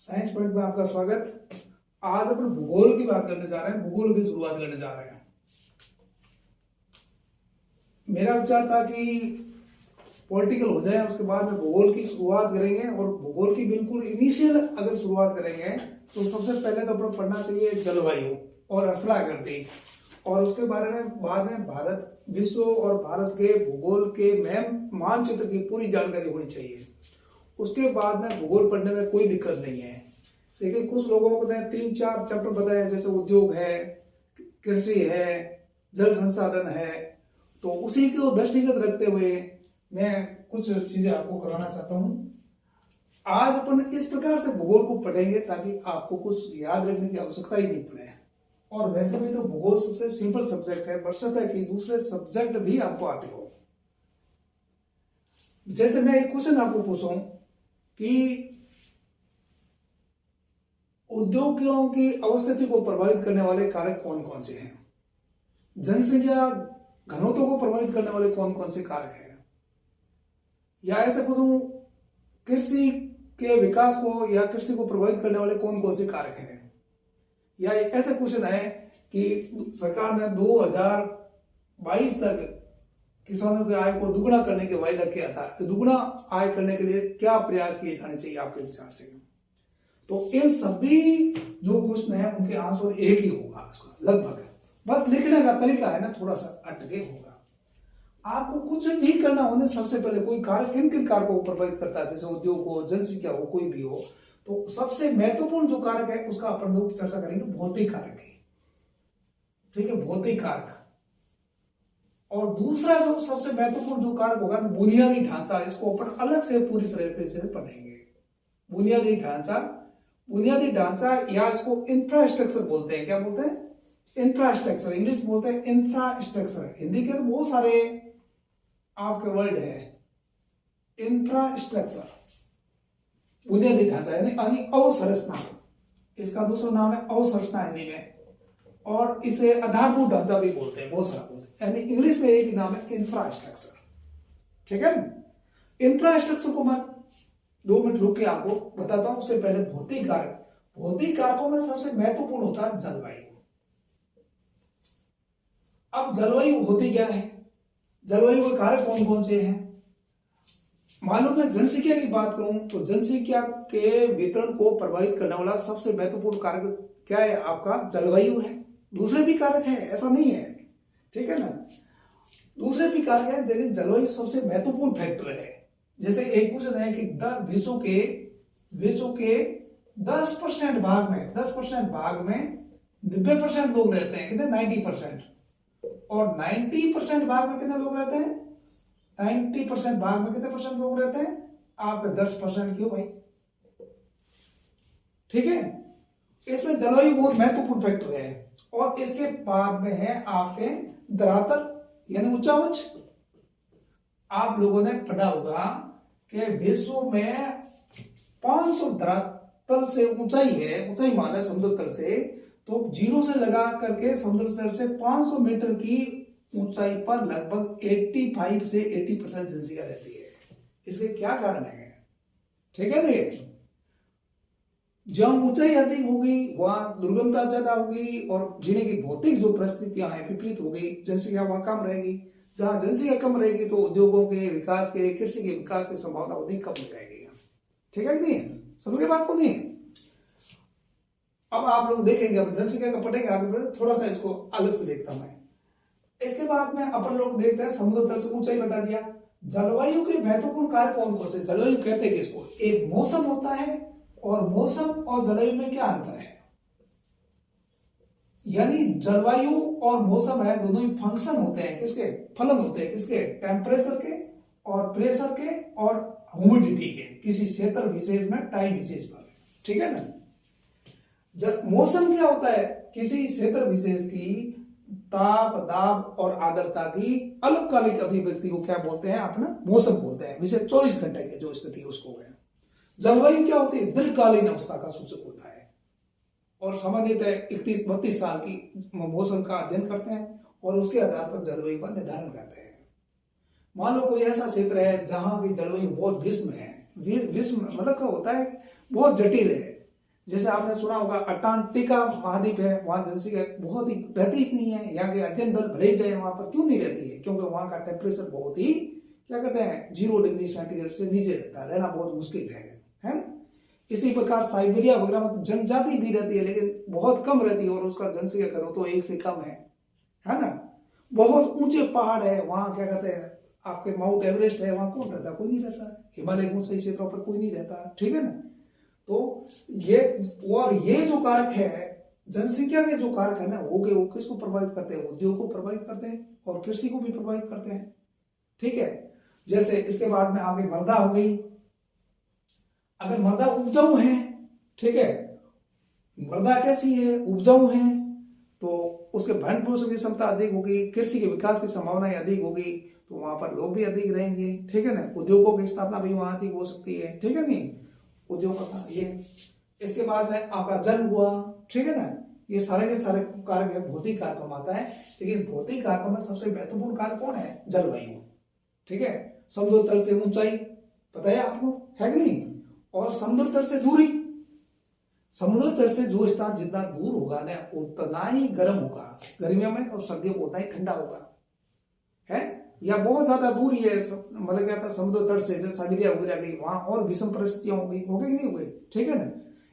Science point में आपका स्वागत। आज अपन भूगोल की बात करने जा रहे हैं, भूगोल की शुरुआत करने जा रहे हैं। मेरा विचार था कि पॉलिटिकल हो जाए, उसके बाद में भूगोल की शुरुआत करेंगे। और भूगोल की बिल्कुल इनिशियल अगर शुरुआत करेंगे तो सबसे पहले तो अपन पढ़ना चाहिए जलवायु और असलाकृति, और उसके बारे में बाद में भारत, विश्व और भारत के भूगोल के मानचित्र की पूरी जानकारी होनी चाहिए। उसके बाद में भूगोल पढ़ने में कोई दिक्कत नहीं है। लेकिन कुछ लोगों को 3-4 चैप्टर बताए, जैसे उद्योग है, कृषि है, जल संसाधन है, तो उसी को दृष्टिगत रखते हुए मैं कुछ चीजें आपको कराना चाहता हूं। आज अपन इस प्रकार से भूगोल को पढ़ेंगे ताकि आपको कुछ याद रखने की आवश्यकता ही नहीं पड़े। और वैसे भी तो भूगोल सबसे सिंपल सब्जेक्ट है, बशर्ते कि दूसरे सब्जेक्ट भी आपको आते हो। जैसे मैं एक क्वेश्चन आपको पूछूं कि उद्योगों की अवस्थिति को प्रभावित करने वाले कारक कौन कौन से हैं, जनसंख्या घनत्व को प्रभावित करने वाले कौन कौन से कारक हैं, या ऐसा पूछूं कृषि के विकास को या कृषि को प्रभावित करने वाले कौन कौन से कारक हैं, या ऐसा क्वेश्चन है कि सरकार ने 2022 तक किसानों की आय को दुगना करने का वायदा किया था, तो दुगना आय करने के लिए क्या प्रयास किए जाने चाहिए आपके विचार से। तो इन सभी जो क्वेश्चन है उनके आंसर एक ही होगा इसका लगभग, बस लिखने का तरीका है ना थोड़ा सा अटके होगा। आपको कुछ भी करना होने सबसे पहले कोई कारक, किन किन कारकों को प्रभावित करता है, जैसे उद्योग हो, जनसंख्या हो, कोई भी हो, तो सबसे महत्वपूर्ण जो कारक है उसका अपन लोग चर्चा करेंगे भौतिक कारक है। ठीक है, भौतिक कारक। और दूसरा जो सबसे महत्वपूर्ण जो कारक होगा बुनियादी ढांचा, इसको अपन अलग से पूरी तरीके से पढ़ेंगे। बुनियादी ढांचा या इसको इंफ्रास्ट्रक्चर बोलते हैं। क्या बोलते हैं? इंफ्रास्ट्रक्चर। इंग्लिश बोलते हैं इंफ्रास्ट्रक्चर। हिंदी के बहुत सारे आपके वर्ड है। इंफ्रास्ट्रक्चर बुनियादी ढांचा यानी अवसंरचना, इसका दूसरा नाम है अवसंरचना हिंदी में, और इसे आधारभूत ढांचा भी बोलते हैं, बहुत सारा बोलते हैं। यानी इंग्लिश में एक ही नाम है इंफ्रास्ट्रक्चर। ठीक है, इंफ्रास्ट्रक्चर को मैं 2 मिनट रुक के आपको बताता हूं। उससे पहले भौतिक कारक, भौतिक कारकों में सबसे महत्वपूर्ण होता है जलवायु। अब जलवायु होती क्या है, जलवायु के कारक कौन कौन से हैं। मालूम है, जनसंख्या की बात करूं तो जनसंख्या के वितरण को प्रभावित करने वाला सबसे महत्वपूर्ण कारक क्या है आपका? जलवायु है। दूसरे भी कारक है, ऐसा नहीं है, ठीक है ना, दूसरे भी कारक है, लेकिन जलवायु सबसे महत्वपूर्ण फैक्टर है। जैसे एक क्वेश्चन है कि विश्व के 10% भाग में 90% लोग रहते हैं, कितने? 90%। और 90% भाग में कितने लोग रहते हैं? 90% भाग में कितने परसेंट लोग रहते हैं? आपके 10%। क्यों भाई? ठीक है, इसमें जलवायु बहुत महत्वपूर्ण फैक्टर है। और इसके बाद में है आपके धरातल यानी ऊंचा उच्च। आप लोगों ने पढ़ा होगा कि विश्व में 500 धरातल से ऊंचाई है, ऊंचाई मान है समुद्र तल से, तो 0 से लगा करके समुद्र तल से 500 मीटर की ऊंचाई पर लगभग 85 से 80% जनसंख्या रहती है। इसके क्या कारण है? ठीक है, देखिए, जहां ऊंचाई अधिक होगी वहां दुर्गमता ज्यादा होगी, और जीने की भौतिक जो परिस्थितियां हैं विपरीत हो गई, जनसंख्या वहां कम रहेगी। जहां जनसंख्या कम रहेगी तो उद्योगों के विकास के, कृषि के विकास की संभावना अधिक कम हो जाएगी। ठीक है, नहीं समझ के बात को? नहीं। अब आप लोग देखेंगे, अब जनसंख्या का पढ़ेंगे आगे बढ़े, थोड़ा सा इसको अलग से देखता हूं मैं। इसके बाद में अपन लोग देखते हैं समुद्र तल से ऊंचाई बता दिया। जलवायु के महत्वपूर्ण कारक कौन कौन से? जलवायु कहते हैं किसको? एक मौसम होता है, और मौसम और जलवायु में क्या अंतर है? यानी जलवायु और मौसम है, दोनों ही फंक्शन होते हैं किसके? फलन होते हैं किसके? टेम्परेचर के और प्रेशर के और ह्यूमिडिटी के, किसी क्षेत्र विशेष में टाइम विशेष पर। ठीक है ना। मौसम क्या होता है? किसी क्षेत्र विशेष की ताप, दाब और आर्द्रता की अल्पकालिक अभिव्यक्ति को क्या बोलते हैं? अपना मौसम बोलते हैं। विशेष 24 घंटे की जो स्थिति है उसको है। जलवायु क्या होती है? दीर्घकालीन अवस्था का सूचक होता है, और सामान्यतः 31-32 साल की मौसम का अध्ययन करते हैं और उसके आधार पर जलवायु का निर्धारण करते हैं। मान लो कोई ऐसा क्षेत्र है जहां की जलवायु बहुत विषम है, विषम मतलब क्या होता है? बहुत जटिल है, जैसे आपने सुना होगा अंटार्कटिका महाद्वीप है, वहां जनसंख्या बहुत ही रहती ही नहीं है। यहाँ के अध्ययन दल भले ही जाए वहां पर, क्यों नहीं रहती है? क्योंकि वहां का टेम्परेचर बहुत ही क्या कहते हैं 0 डिग्री सेंटीग्रेड से नीचे रहता है, रहना बहुत मुश्किल है ना। इसी प्रकार साइबेरिया वगैरह में तो जनजाति भी रहती है लेकिन बहुत कम रहती है और उसका जनसंख्या करो तो 1 से कम है ना। बहुत ऊंचे पहाड़ है वहां, क्या कहते हैं आपके माउंट एवरेस्ट है, वहां कौन रहता? कोई नहीं रहता है। हिमालय के ऊंचाई क्षेत्रों पर कोई नहीं रहता, ठीक है ना। तो ये जो कारक है जनसंख्या के जो कारक है ना, वो किसको प्रभावित करते हैं? उद्योग को प्रभावित करते हैं और कृषि को भी प्रभावित करते हैं, ठीक है। जैसे इसके बाद में आगे मृदा हो गई। अगर मृदा उपजाऊ है, ठीक है, मृदा कैसी है? उपजाऊ है, तो उसके भरण पोषण की क्षमता अधिक होगी, कृषि के विकास की संभावनाएं अधिक होगी, तो वहां पर लोग भी अधिक रहेंगे, ठीक है ना। उद्योगों की स्थापना भी वहां अधिक हो सकती है, ठीक है नहीं। उद्योग का ये, इसके बाद में आपका जल हुआ, ठीक है ना। ये सारे के सारे कारक है, भौतिक कारक आता है। लेकिन भौतिक कारकों में सबसे महत्वपूर्ण कारक कौन है? जलवायु, ठीक है। समुद्र तल से ऊंचाई, पता है आपको, है कि नहीं। और समुद्र तल से दूरी, समुद्र तल से जो स्थान जितना दूर होगा ना उतना ही गर्म होगा गर्मियों में, और सर्दियों को उतना ही ठंडा होगा, है। या बहुत ज्यादा दूरी है, मतलब क्या था समुद्र तट से, जैसे साइबेरिया वगैरह गई, वहां और विषम परिस्थितियां हो गई कि नहीं हो गई, ठीक है ना।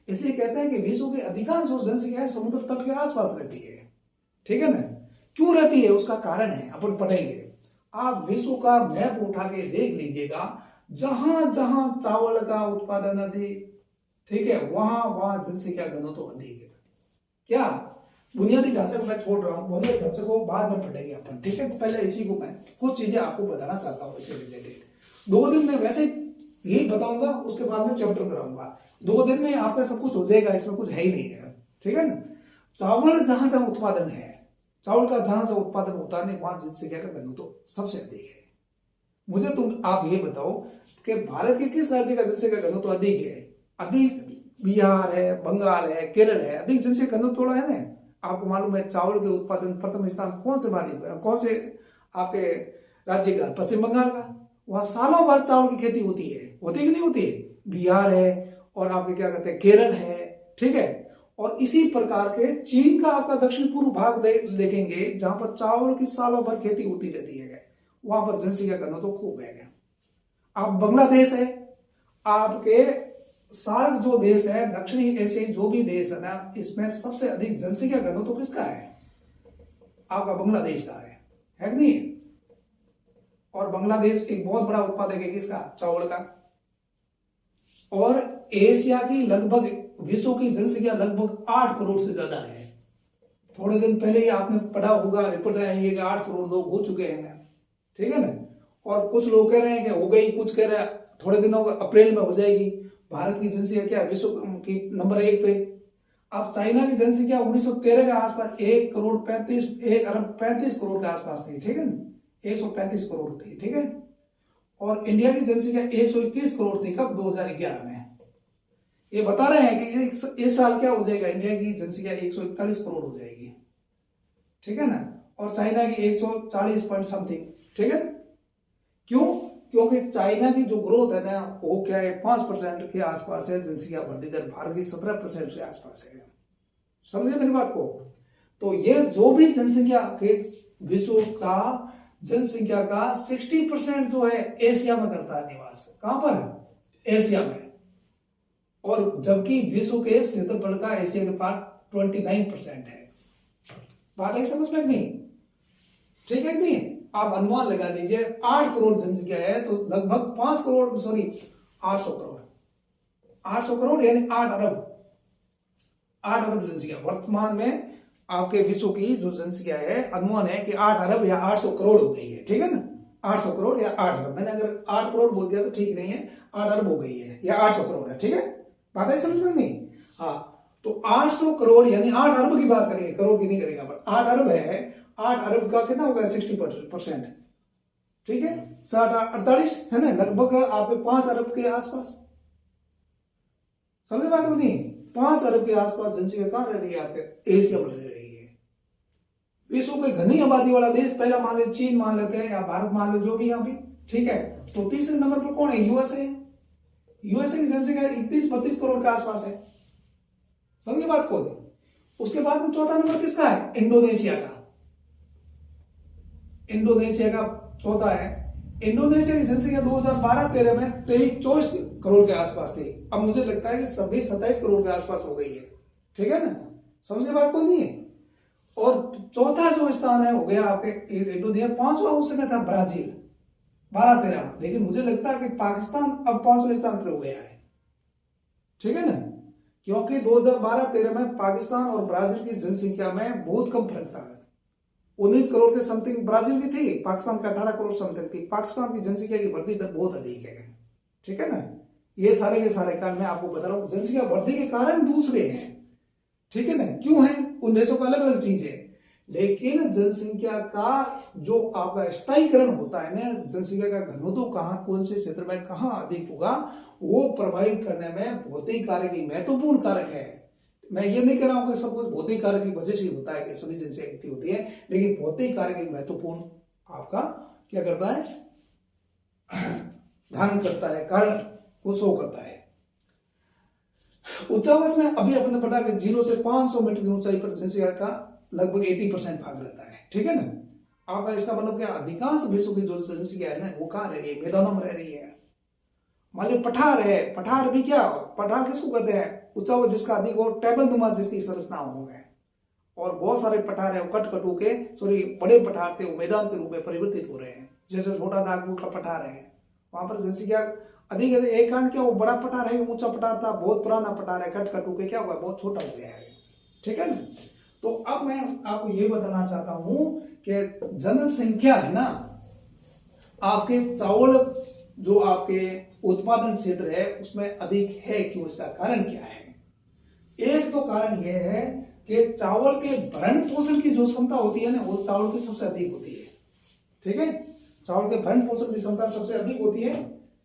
इसलिए कहते हैं कि विश्व के अधिकांश जो जनसंख्या है समुद्र तट के आसपास रहती है, ठीक है ना। क्यों रहती है? उसका कारण है, अपन पढ़ेंगे। आप विश्व का मैप उठा के देख लीजिएगा, जहां जहां चावल का उत्पादन अधिक, ठीक है, वहां वहां जनसंख्या घनत्व तो अधिक है। क्या बुनियादी ढांचे को मैं छोड़ रहा हूं, बुनियादी ढांचे को बाद में पढ़ेंगे अपन, ठीक है। पहले इसी को मैं कुछ चीजें आपको बताना चाहता हूं इससे रिलेटेड। 2 दिन में वैसे यही बताऊंगा, उसके बाद में चैप्टर कराऊंगा। 2 दिन में आपका सब कुछ हो जाएगा, इसमें कुछ है ही नहीं है, ठीक है ना। चावल जहां जहां उत्पादन है, चावल का जहां जहां उत्पादन होता है वहां जनसंख्या का घनत्व तो सबसे अधिक है। मुझे तुम आप ये बताओ कि भारत के किस राज्य का जनसंख्या घनत्व तो अधिक है? अधिक बिहार है, बंगाल है, केरल है, अधिक जनसंख्या घनत्व थोड़ा है ना। आपको मालूम है चावल के उत्पादन प्रथम स्थान कौन से आपके राज्य का? पश्चिम बंगाल का। वहां सालों भर चावल की खेती होती है कि नहीं होती है? बिहार है, और आपके क्या कहते हैं केरल है, ठीक है। और इसी प्रकार के चीन का आपका दक्षिण पूर्व भाग देखेंगे, जहां पर चावल की सालों भर खेती होती रहती है, वहां पर जनसंख्या घनत्व तो खूब है। आप बांग्लादेश है, आपके सार्क जो देश है, दक्षिणी एशियाई जो भी देश है ना, इसमें सबसे अधिक जनसंख्या घनत्व तो किसका है? आपका बांग्लादेश का है कि नहीं? और बांग्लादेश एक बहुत बड़ा उत्पादक है किसका? चावल का। और एशिया की लगभग, विश्व की जनसंख्या लगभग 8 करोड़ से ज्यादा है। थोड़े दिन पहले ही आपने पढ़ा होगा, रिपोर्ट आई है कि 8 करोड़ लोग हो चुके हैं, ठीक है ना। और कुछ लोग कह रहे हैं कि हो गई, कुछ कह रहे हैं थोड़े दिनों अप्रैल में हो जाएगी। भारत की जनसंख्या क्या विश्व की नंबर 1 पे। अब चाइना की जनसंख्या 1913 के आसपास 1 अरब 35 करोड़ के आसपास थी, ठीक है ना, 135 करोड़ थी, ठीक है। और इंडिया की जनसंख्या 121 करोड़ थी कब? 2011 में। ये बता रहे हैं कि इस साल क्या हो जाएगा, इंडिया की जनसंख्या 141 करोड़ हो जाएगी, ठीक है ना। और चाइना की 140 पॉइंट समथिंग, ठीक है। क्यों? क्योंकि चाइना की जो ग्रोथ है ना वो क्या है 5% के आसपास है जनसंख्या वृद्धि दर, भारत की 17% के आसपास है। समझे मेरी बात को? तो ये जो भी जनसंख्या के विश्व का जनसंख्या का 60% जो है एशिया में करता है निवास। कहां पर? एशिया में। और जबकि विश्व के क्षेत्रफल का एशिया के पास 29% है। बात है समझ में नहीं? ठीक है नहीं? आप अनुमान लगा लीजिए 8 करोड़ जनसंख्या है तो लगभग 800 करोड़ 800 करोड़ यानी 8 अरब जनसंख्या वर्तमान में आपके विश्व की जो जनसंख्या है, अनुमान है कि 8 अरब या 800 करोड़ हो गई है, ठीक है ना। 800 करोड़ या 8 अरब, मैंने अगर 8 करोड़ बोल दिया तो ठीक नहीं है, 8 अरब हो गई है या 800 करोड़ है, ठीक है। बात है समझ में नहीं? हाँ, तो 800 करोड़ यानी 8 अरब की बात करेंगे, करोड़ की नहीं करेंगे, पर 8 अरब है। 8 अरब का कितना होगा? 60%, ठीक है। 60-48 है ना, लगभग आपके 5 अरब के आसपास। समझ बात होती है? 5 अरब के आसपास जनसंख्या कहां रह रही है? आपके एशिया में रह रही है। विश्व के घनी आबादी वाला देश पहला मान ले चीन मान लेते हैं या भारत मान लो, जो भी यहाँ पे, ठीक है। तो तीसरे नंबर पर कौन है? यूएसए। यूएसए की जनसंख्या 31-32 करोड़ के आसपास है, समझे बात को? उसके बाद में चौथा नंबर किसका है? इंडोनेशिया का। इंडोनेशिया का चौथा है। इंडोनेशिया की जनसंख्या 2012-13 में 23-24 करोड़ के आसपास थी। अब मुझे लगता है कि 26-27 करोड़ के आसपास हो गई है। ठीक है ना? समझे बात को? नहीं है। और चौथा जो स्थान है हो गया आपके इंडोनेशिया। 5वां उस समय था ब्राजील 12-13 में, लेकिन मुझे लगता है कि पाकिस्तान अब 5वें स्थान पर हो गया है। ठीक है ना? क्योंकि 2012-13 में पाकिस्तान और ब्राजील की जनसंख्या में बहुत कम फर्क था। 19 करोड़ के समथिंग ब्राजील की थी, पाकिस्तान का 18 करोड़ समथिंग थी। पाकिस्तान की जनसंख्या की वृद्धि दर बहुत अधिक है। ठीक है ना? ये सारे के सारे कारण मैं आपको बता रहा हूं, जनसंख्या वृद्धि के कारण दूसरे हैं। ठीक है ना? क्यों है? उन देशों का अलग अलग चीज है, लेकिन जनसंख्या का जो आपका स्थायीकरण होता है ना, जनसंख्या का घनत्व कहाँ, कौन से क्षेत्र में कहाँ अधिक होगा, वो प्रभावित करने में भौतिक कारक ही महत्वपूर्ण कारक है। मैं ये नहीं कह रहा हूं कि सब कुछ भौतिक कारक की वजह से होता है कि सभी जनसंख्या एक्टिव होती है, लेकिन भौतिक कारक एक महत्वपूर्ण आपका क्या करता है, धारण करता है, कारण वो शो करता है। उच्चावास में अभी अपने पढ़ा कि 0 से 500 मीटर की ऊंचाई पर जनसंख्या का लगभग 80% भाग रहता है। ठीक है ना? आपका इसका मतलब क्या, अधिकांश देशों की जो जनसंख्या है ना, वो कहाँ रह रही है? मैदानों में रह रही है। मान लो पठार है, पठार भी क्या, पठार किसको कहते हैं? उच्चावच जिसका अधिक हो, टेबल नुमा जिसकी संरचना हो गए। और बहुत सारे पठार है, कट कटू के बड़े पठार थे, वो मैदान के रूप में परिवर्तित हो रहे हैं। जैसे छोटा नागपुर का पठार है, वहां पर जनसंख्या अधिक है। एक कारण क्या, वो बड़ा पठार है, ऊंचा पठार था, बहुत पुराना पठार है, कट कटू के क्या हुआ, बहुत छोटा हो गया है। ठीक है ना? तो अब मैं आपको ये बताना चाहता हूं कि जनसंख्या है ना, आपके चावल जो आपके उत्पादन क्षेत्र है उसमें अधिक है, क्यों? इसका कारण क्या है? एक तो कारण यह है कि चावल के भरण पोषण की जो क्षमता होती है ना, वो चावल की सबसे अधिक होती है। ठीक है? चावल के भरण पोषण की क्षमता सबसे अधिक होती है।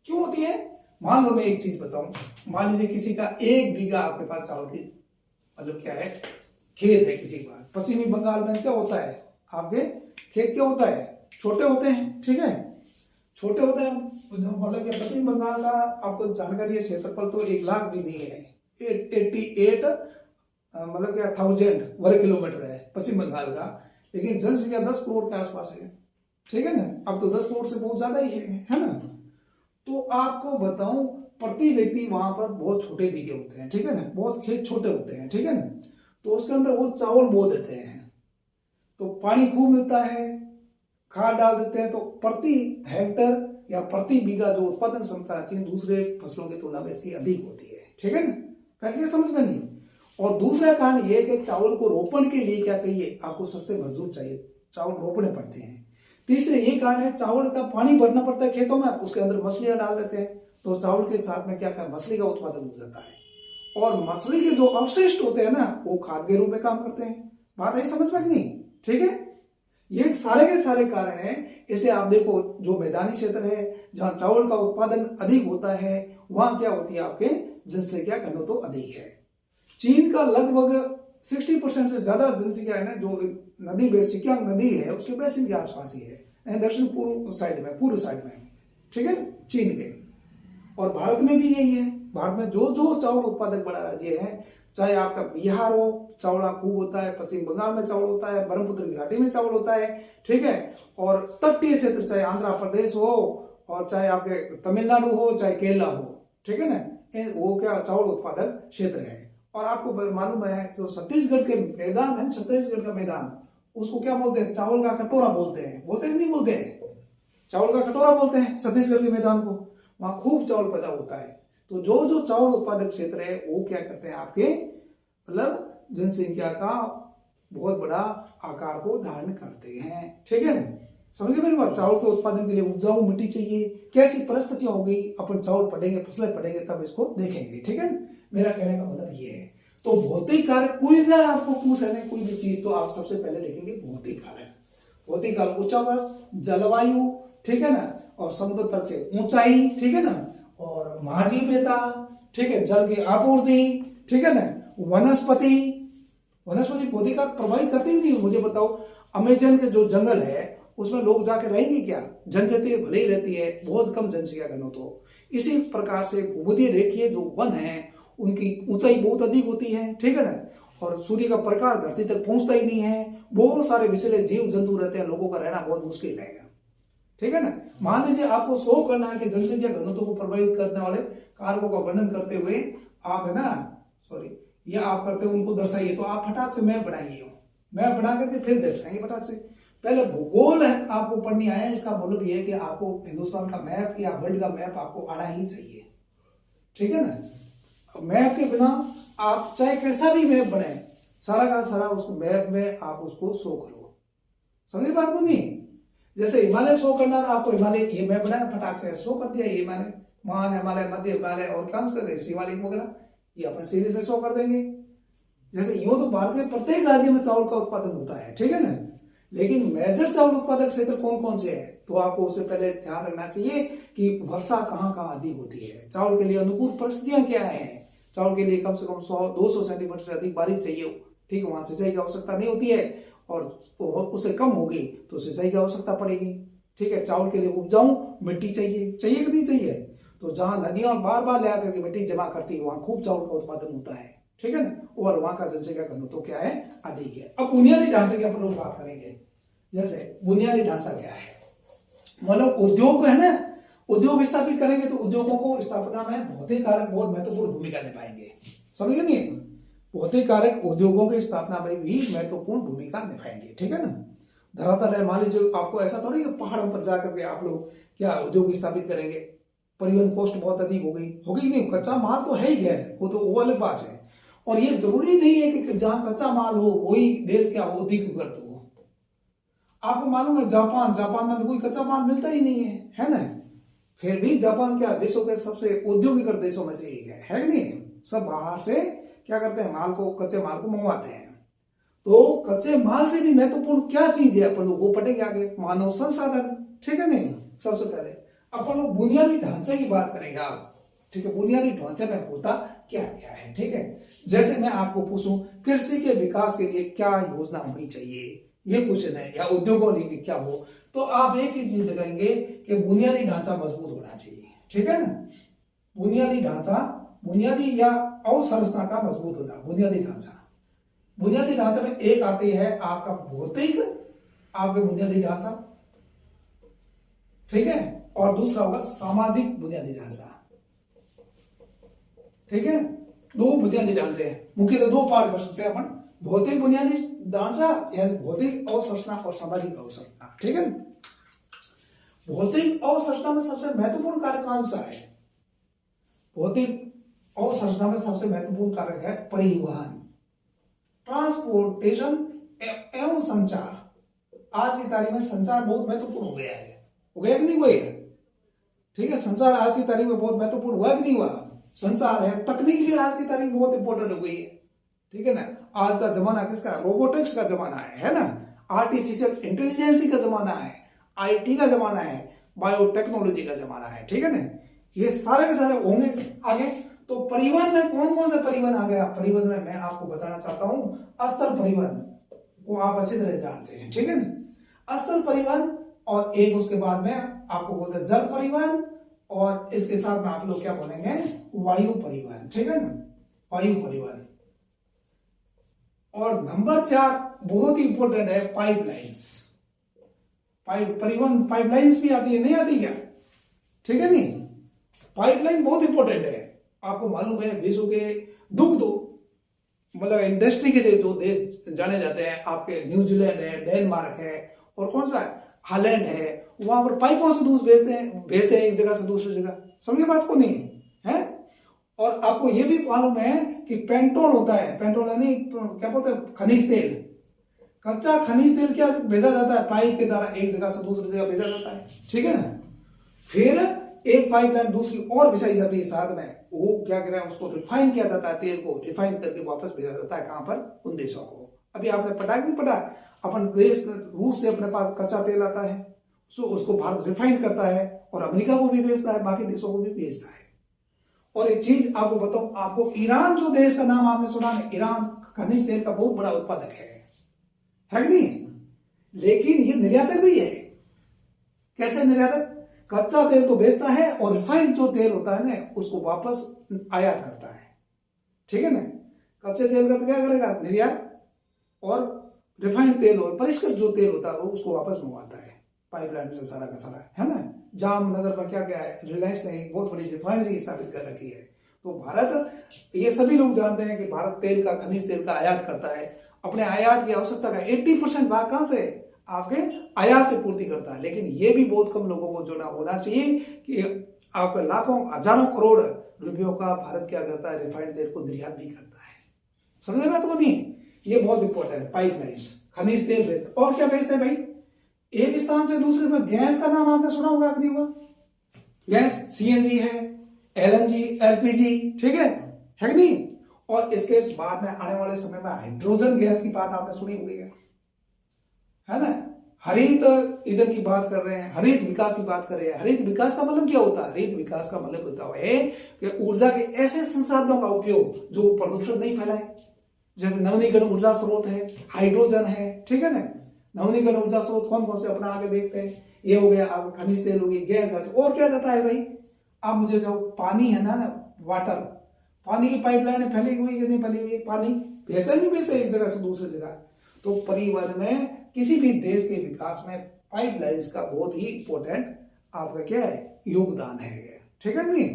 क्यों होती है? मान लो मैं एक चीज बताऊं, मान लीजिए किसी का 1 बीघा आपके पास चावल की मतलब क्या है, खेत है किसी का। पश्चिमी बंगाल में क्या होता है, आपके खेत क्या होता है, छोटे होते हैं। ठीक है? छोटे होते हैं, मतलब कि पश्चिम बंगाल का आपको जानकारी है, क्षेत्रफल तो 1 लाख भी नहीं है, 88 मतलब क्या 1000 वर्ग किलोमीटर है पश्चिम बंगाल का, लेकिन जनसंख्या 10 करोड़ के आसपास है। ठीक है ना? अब तो 10 करोड़ से बहुत ज्यादा ही है ना? तो आपको बताऊं, प्रति व्यक्ति वहां पर बहुत छोटे बीघे होते हैं। ठीक है ना? बहुत खेत छोटे होते हैं। ठीक है ना? तो उसके अंदर वो चावल बो देते हैं, तो पानी खूब मिलता है, खाद डाल देते हैं, तो प्रति हेक्टर या प्रति बीघा जो उत्पादन क्षमता आती है दूसरे फसलों की तुलना में इसकी अधिक होती है। ठीक है ना? बैठिए समझ में नहीं। और दूसरा कारण यह है कि चावल को रोपण के लिए क्या चाहिए, आपको सस्ते मजदूर चाहिए, चावल रोपने पड़ते हैं। तीसरे ये कारण है, चावल का पानी भरना पड़ता है खेतों में, उसके अंदर मछलियां डाल देते हैं, तो चावल के साथ में क्या कर मछली का उत्पादन हो जाता है, और मछली के जो अवशिष्ट होते हैं ना, वो खाद के रूप में काम करते हैं। बात है समझ में नहीं? ठीक है? ये सारे के सारे कारण हैं। इसलिए आप देखो, जो मैदानी क्षेत्र है जहां चावल का उत्पादन अधिक होता है, वहां क्या होती है, आपके जनसंख्या घनत्व तो अधिक है। चीन का लगभग 60% से ज्यादा जनसंख्या है ना, जो नदी सिक्यांग नदी है उसके बेसिन के आसपास ही है, दक्षिण पूर्व साइड में। ठीक है ना? चीन के। और भारत में भी यही है। भारत में जो जो चावल उत्पादक बड़ा राज्य है, चाहे आपका बिहार हो, चावल खूब होता है, पश्चिम बंगाल में चावल होता है, ब्रह्मपुत्र की घाटी में चावल होता है। ठीक है? और तटीय क्षेत्र चाहे आंध्र प्रदेश हो, और चाहे आपके तमिलनाडु हो, चाहे केरला हो। ठीक है ना? वो क्या चावल उत्पादक क्षेत्र है। और आपको मालूम है, जो छत्तीसगढ़ के मैदान है, छत्तीसगढ़ का मैदान, उसको क्या बोलते हैं, चावल का कटोरा बोलते हैं। बोलते हैं नहीं बोलते हैं? चावल का कटोरा बोलते हैं छत्तीसगढ़ के मैदान को। वहां खूब चावल पैदा होता है। तो जो जो चावल उत्पादक क्षेत्र है वो क्या करते हैं, आपके मतलब जनसंख्या का बहुत बड़ा आकार को धारण करते हैं। ठीक है ना? समझे मेरी बात? चावल के उत्पादन के लिए उपजाऊ मिट्टी चाहिए, कैसी परिस्थितियां होगी, अपन चावल पढ़ेंगे, फसलें पढ़ेंगे, तब इसको देखेंगे। ठीक है ना? मेरा कहने का मतलब ये है। तो भौतिक कारक कोई भी आपको पूछे ना कोई भी चीज, तो आप सबसे पहले देखेंगे भौतिक कारक। भौतिक कारक उच्चावास, जलवायु, ठीक है ना, और समुद्र तल से ऊंचाई, ठीक है ना, और महाद्वीपीयता, ठीक है, जल की आपूर्ति, ठीक है ना, वनस्पति भौतिक कारक प्रभावित करती ही नहीं। मुझे बताओ, अमेजन के जो जंगल है उसमें लोग जाके रहेंगे क्या? जनजाति भले ही रहती है, बहुत कम जनसंख्या घनत्व। तो इसी प्रकार से भूमध्य रेखीय जो वन है उनकी ऊंचाई बहुत अधिक होती है, ठीक है ना, और सूर्य का प्रकाश धरती तक पहुंचता ही नहीं है। बहुत सारे विषैले जीव जंतु रहते हैं, लोगों का रहना बहुत मुश्किल है, ठीक है ना। मान लीजिए आपको शो करना है कि जनसंख्या घनत्व को प्रभावित करने वाले कारकों का वर्णन करते हुए आप है ना, सॉरी, ये आप करते हो उनको दर्शाइए, तो आप फटाक से मैप बनाइए, मैप बना करके फिर दर्शाएंगे फटाक से। पहले भूगोल है आपको पढ़नी आया, इसका मतलब ये है कि आपको हिंदुस्तान का मैप या वर्ल्ड का मैप आपको आना ही चाहिए, ठीक है ना। मैप के बिना आप चाहे कैसा भी मैप बनाए, सारा का सारा उसको मैप में आप उसको शो करो, समझे बात को नहीं। जैसे हिमालय शो करना, आपको हिमालय ये मैप बनाया, फटाक से शो कर दिया, ये हिमालय, महान हिमालय, मध्य हिमालय और क्या कर रहे शिवालिक वगैरह, ये अपने सीरीज में शो कर देंगे। जैसे यूं तो भारत के प्रत्येक राज्य में चावल का उत्पादन होता है, ठीक है ना, लेकिन मेजर चावल उत्पादक क्षेत्र कौन कौन से हैं, तो आपको उससे पहले ध्यान रखना चाहिए कि वर्षा कहाँ कहाँ अधिक होती है, चावल के लिए अनुकूल परिस्थितियां क्या है। चावल के लिए कम से कम 100-200 सेंटीमीटर से अधिक बारिश चाहिए, ठीक है, वहां सिंचाई की आवश्यकता नहीं होती है, और उससे कम होगी तो सिंचाई की आवश्यकता पड़ेगी, ठीक है। चावल के लिए उपजाऊ मिट्टी चाहिए, चाहिए कि नहीं चाहिए, तो जहां नदियां बार बार ले आकर के मिट्टी जमा करती है वहां खूब चावल का उत्पादन होता है, ठीक है ना, और वहां का जनसंख्या घनत्व तो क्या है, अधिक है। अब बुनियादी ढांचे की अपन लोग बात करेंगे। जैसे बुनियादी ढांचा क्या है, मतलब उद्योग है ना, उद्योग स्थापित करेंगे तो उद्योगों को स्थापना में भौतिक कारक बहुत महत्वपूर्ण भूमिका निभाएंगे, समझे नहीं, भौतिक कारक उद्योगों की स्थापना में भी महत्वपूर्ण भूमिका निभाएंगे, ठीक है ना। धरातल है, मान लीजिए आपको ऐसा थोड़ी कि पहाड़ों पर जाकर के आप लोग क्या उद्योग स्थापित करेंगे, परिवहन कॉस्ट बहुत अधिक हो गई, होगी नहीं, कच्चा माल तो है ही है, वो तो वो अलग बात है। और ये जरूरी नहीं है कि जहां कच्चा माल हो वही देश क्या हो, अधिक हो। आपको मालूम है जापान में तो कोई कच्चा माल मिलता ही नहीं है ना, फिर भी जापान क्या विश्व के सबसे औद्योगिक देशों में से एक है कि नहीं। सब बाहर से क्या करते हैं, कच्चे माल को मंगवाते हैं। तो कच्चे माल से भी महत्वपूर्ण क्या चीज है अपन लोग वो पढ़ेंगे आगे, मानव संसाधन, ठीक है नहीं। सबसे पहले अपन लोग बुनियादी ढांचे की बात करेंगे आप, ठीक है, बुनियादी ढांचे में होता क्या क्या है, ठीक है। जैसे मैं आपको पूछूं कृषि के विकास के लिए क्या योजना होनी चाहिए, ये क्वेश्चन है, या उद्योगों के लिए क्या हो, तो आप एक ही चीज लगाएंगे कि बुनियादी ढांचा मजबूत होना चाहिए, ठीक है ना। बुनियादी ढांचा, बुनियादी या अवसंरचना का मजबूत होना, बुनियादी ढांचा। बुनियादी ढांचे में एक आती है आपका भौतिक, आपके बुनियादी ढांचा, ठीक है, और दूसरा होगा सामाजिक बुनियादी ढांचा, ठीक है। दो बुनियादी ढांचे हैं, मुख्यतः दो पार्ट कर सकते हैं अपन, भौतिक बुनियादी ढांचा यानी भौतिक अवसंरचना और सामाजिक अवसंरचना, ठीक है। भौतिक अवसंरचना में सबसे महत्वपूर्ण कारक कौन सा है, भौतिक अवसंरचना में सबसे महत्वपूर्ण कारक है परिवहन, ट्रांसपोर्टेशन एवं संचार। आज की तारीख में संचार बहुत महत्वपूर्ण हो गया है, हो गया कि नहीं हुआ है, ठीक है। संचार आज की तारीख में बहुत महत्वपूर्ण हुआ कि नहीं हुआ, संसार है, तकनीक भी आज की तारीख में बहुत इंपॉर्टेंट हो गई है, ठीक है ना। आज का जमाना किसका, रोबोटिक्स का जमाना है ना, आर्टिफिशियल इंटेलिजेंस का जमाना है, आईटी का जमाना है, बायोटेक्नोलॉजी का जमाना है, ठीक है ना। ये सारे के सारे होंगे आगे। तो परिवहन में कौन कौन से परिवहन आ गया, परिवहन में मैं आपको बताना चाहता हूं स्थल परिवहन को आप अच्छी तरह जानते हैं, ठीक है ना। स्थल परिवहन और एक उसके बाद में आपको बोलते हैं जल परिवहन, और इसके साथ में आप लोग क्या बोलेंगे, वायु परिवहन, ठीक है ना, वायु परिवहन। और नंबर 4 बहुत ही इंपॉर्टेंट है पाइपलाइंस, परिवहन पाइपलाइंस भी आती है, नहीं आती क्या, ठीक है नहीं। पाइपलाइन बहुत इंपॉर्टेंट है, आपको मालूम है विश्व के दुग्ध मतलब इंडस्ट्री के लिए जो देश जाने जाते हैं, आपके न्यूजीलैंड है, डेनमार्क है, और कौन सा है, हालैंड है, वहां पर पाइपों से दूध भेजते हैं एक जगह से दूसरी जगह, समझे बात को नहीं है। और आपको यह भी मालूम है कि पेट्रोल होता है, पेट्रोल यानी क्या बोलते हैं, खनिज तेल, कच्चा खनिज तेल क्या भेजा जाता है, पाइप के द्वारा एक जगह से दूसरी जगह भेजा जाता है, ठीक है ना। फिर एक पाइपलाइन दूसरी और बिछाई जाती है साथ में, वो क्या करें, उसको रिफाइन किया जाता है, तेल को रिफाइन करके वापस भेजा जाता है कहां पर, उन देशों को। अभी आपने पढ़ा कि नहीं पढ़ा, अपन देश रूस से अपने पास कच्चा तेल आता है, उसको भारत रिफाइन करता है और अमेरिका को भी भेजता है, बाकी देशों को भी भेजता है। और एक चीज आपको बताऊं, आपको ईरान जो देश का नाम आपने सुना है, ईरान खनिज तेल का बहुत बड़ा उत्पादक है कि नहीं, लेकिन ये निर्यातक भी है। कैसे निर्यातक, कच्चा तेल तो बेचता है और रिफाइंड जो तेल होता है ना उसको वापस आयात करता है, ठीक है ना। कच्चे तेल का तो क्या करेगा, निर्यात, और रिफाइंड तेल और परिष्कृत जो तेल होता है वो उसको वापस मंगवाता है पाइपलाइन से सारा का सारा, है ना। जामनगर में क्या क्या है, रिलायंस ने बहुत बड़ी रिफाइनरी स्थापित कर रखी है। तो भारत, ये सभी लोग जानते हैं कि भारत तेल का, खनिज तेल का आयात करता है। अपने आयात की आवश्यकता का 80% भाग कहाँ से, आपके आयात से पूर्ति करता है। लेकिन ये भी बहुत कम लोगों को जो होना चाहिए कि आपका लाखों हजारों करोड़ रुपयों का भारत क्या करता है, रिफाइंड तेल को निर्यात भी करता है। समझ में तो नहीं, ये बहुत इंपॉर्टेंट है। पाइपलाइंस, खनिज तेल भेजते, और क्या भेजते हैं भाई, एक स्थान से दूसरे में। गैस का नाम आपने सुना होगा कि नहीं हुआ, गैस सीएनजी है, एलएनजी, एलपीजी, ठीक है कि नहीं। और इसके बाद में आने वाले समय में हाइड्रोजन गैस की बात आपने सुनी हुई है ना। हरित ईंधन की बात कर रहे हैं, हरित विकास की बात कर रहे हैं। हरित विकास का मतलब क्या होता है, हरित विकास का मतलब होता है कि ऊर्जा के ऐसे संसाधनों का उपयोग जो प्रदूषण नहीं फैलाए। जैसे नवीनीकरण ऊर्जा स्रोत है, हाइड्रोजन है, ठीक है ना। नवीनीकरण ऊर्जा स्रोत कौन कौन से अपना आगे देखते हैं, ये हो गया, आप खनिज तेल हो गई, गैस आती, और क्या जाता है भाई। आप मुझे जो पानी है ना वाटर, पानी की पाइपलाइन फैली हुई कि नहीं फैली हुई, पानी भेजते नहीं भेजते एक जगह से दूसरी जगह। तो परिवहन में, किसी भी देश के विकास में पाइपलाइंस का बहुत ही इंपॉर्टेंट आपका क्या है, योगदान है, ठीक है नहीं।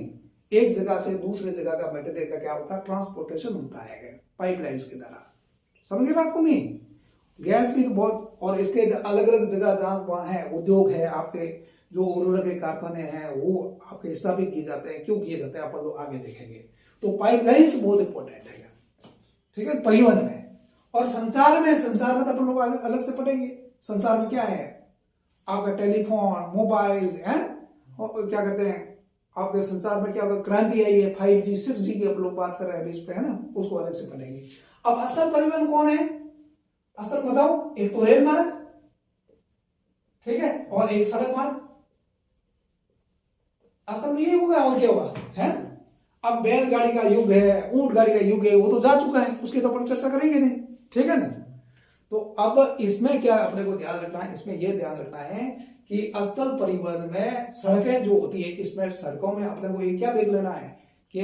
एक जगह से दूसरे जगह का मटेरियल का क्या होता है, ट्रांसपोर्टेशन होता है पाइपलाइंस के द्वारा। समझिए बात को नहीं। गैस भी तो बहुत, और इसके अलग अलग जगह जहां वहां है उद्योग है, आपके जो उर्वरक के कारखाने हैं वो आपके स्थापित किए जाते हैं। क्यों किए जाते हैं आप लोग आगे देखेंगे। तो पाइपलाइंस बहुत इंपॉर्टेंट है, ठीक है, परिवहन में। और संचार में तो अपन लोग अलग से पढ़ेंगे। संचार में क्या है, आपका टेलीफोन, मोबाइल है, और क्या कहते हैं आपके संचार में क्या होगा, क्रांति आई है, 5G 6G की हम लोग बात कर रहे हैं अभी इस पे, है ना, उसको अलग से पढ़ेंगे। अब स्थल परिवहन कौन है, स्थल बताओ, एक तो रेल मार्ग, ठीक है, और एक सड़क मार्ग। स्थल में ये होगा, और क्या होगा, है। अब बैलगाड़ी का युग है, ऊंट गाड़ी का युग है, वो तो जा चुका है, उसकी तो अपन चर्चा करेंगे नहीं, ठीक है ना। तो अब इसमें क्या अपने को ध्यान रखना है, इसमें यह ध्यान रखना है कि स्थल परिवहन में सड़कें जो होती है, इसमें सड़कों में अपने को ये क्या देख लेना है कि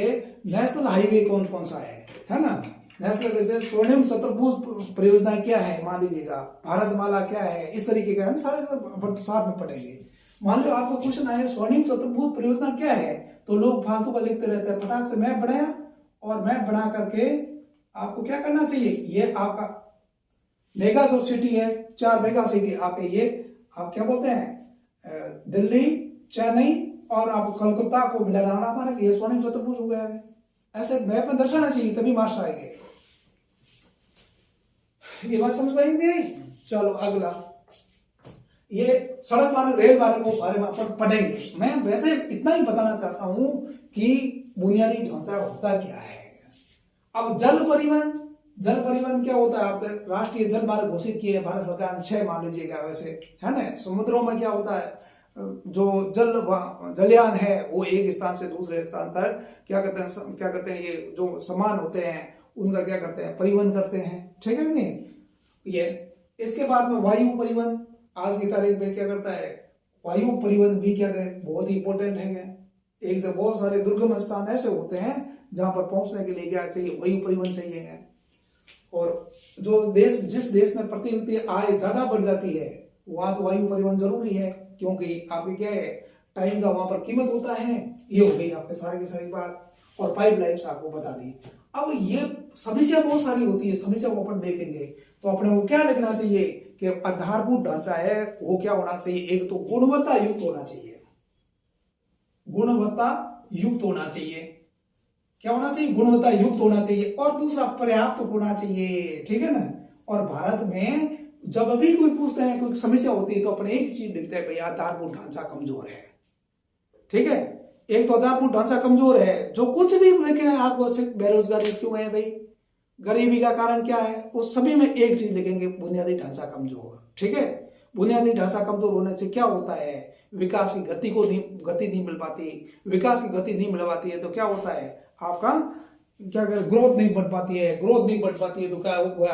नेशनल हाईवे कौन कौन सा है ना। नेशनल, जैसे स्वर्णिम शतरभुज परियोजना क्या है, मान लीजिएगा, भारतमाला क्या है, इस तरीके का है, सारे साथ में पढ़ेंगे। मान लो आपको क्वेश्चन आया स्वर्णिम शतरभुज परियोजना क्या है, तो लोग फालतू का लिखते रहते हैं। फटाक से मैप बनाया, और मैप बना करके आपको क्या करना चाहिए, ये आपका मेगा जो सिटी है, 4 मेगा सिटी आपके, ये आप क्या बोलते हैं, दिल्ली, चेन्नई और आप कोलकाता को मिलाना हमारा, ये स्वर्णिम शतरभुज हो गया है। ऐसे मैप में दर्शाना चाहिए, तभी मार्क्स आएंगे। ये बात समझ में नहीं। चलो अगला, ये सड़क मार्ग, रेल मार्ग को बारे में अपन पढ़ेंगे। मैं वैसे इतना ही बताना चाहता हूं कि बुनियादी ढांचा होता क्या है। अब जल परिवहन क्या होता है, आपके राष्ट्रीय जल मार्ग घोषित किए भारत सरकार ने 6 मान लीजिएगा वैसे, है ना। समुद्रों में क्या होता है, जो जलयान है वो एक स्थान से दूसरे स्थान तक क्या कहते हैं, ये जो सामान होते हैं उनका क्या करते हैं, परिवहन करते हैं, ठीक है नहीं। ये इसके बाद में वायु परिवहन, आज की तारीख में क्या करता है, वायु परिवहन भी क्या करें, बहुत ही इंपॉर्टेंट है। एक जब बहुत सारे दुर्गम स्थान ऐसे होते हैं जहां पर पहुंचने के लिए क्या चाहिए, वायु परिवहन चाहिए है। और जो देश, जिस देश में प्रति व्यक्ति आय ज्यादा बढ़ जाती है, वहां तो वायु परिवहन जरूरी है, क्योंकि आपके क्या है, टाइम का वहां पर कीमत होता है। ये हो गई आपके सारे की सारी बात। और पाइपलाइंस आपको बता दी। अब ये समस्या बहुत सारी होती है, समस्या को अपन देखेंगे। तो अपने को क्या लिखना चाहिए कि आधारभूत ढांचा है वो क्या होना चाहिए, एक तो गुणवत्ता युक्त होना चाहिए, गुणवत्ता युक्त होना चाहिए, क्या होना चाहिए, गुणवत्ता युक्त होना चाहिए। और दूसरा पर्याप्त होना चाहिए, ठीक है ना। और भारत में जब भी कोई पूछते हैं, कोई समस्या होती है, तो अपने एक चीज लिखते हैं, भैया आधारभूत ढांचा कमजोर है, ठीक है। एक तो आधारभूत ढांचा कमजोर है, जो कुछ भी, लेकिन आपको बेरोजगारी क्यों है भाई, गरीबी का कारण क्या है, उस सभी में एक चीज लिखेंगे, बुनियादी ढांचा कमजोर, ठीक है। बुनियादी ढांचा कमजोर होने से क्या होता है, विकास की गति नहीं मिल पाती। विकास की गति नहीं मिल पाती है तो क्या होता है, आपका क्या ग्रोथ नहीं बढ़ पाती है। ग्रोथ नहीं बढ़ पाती है तो क्या हुआ,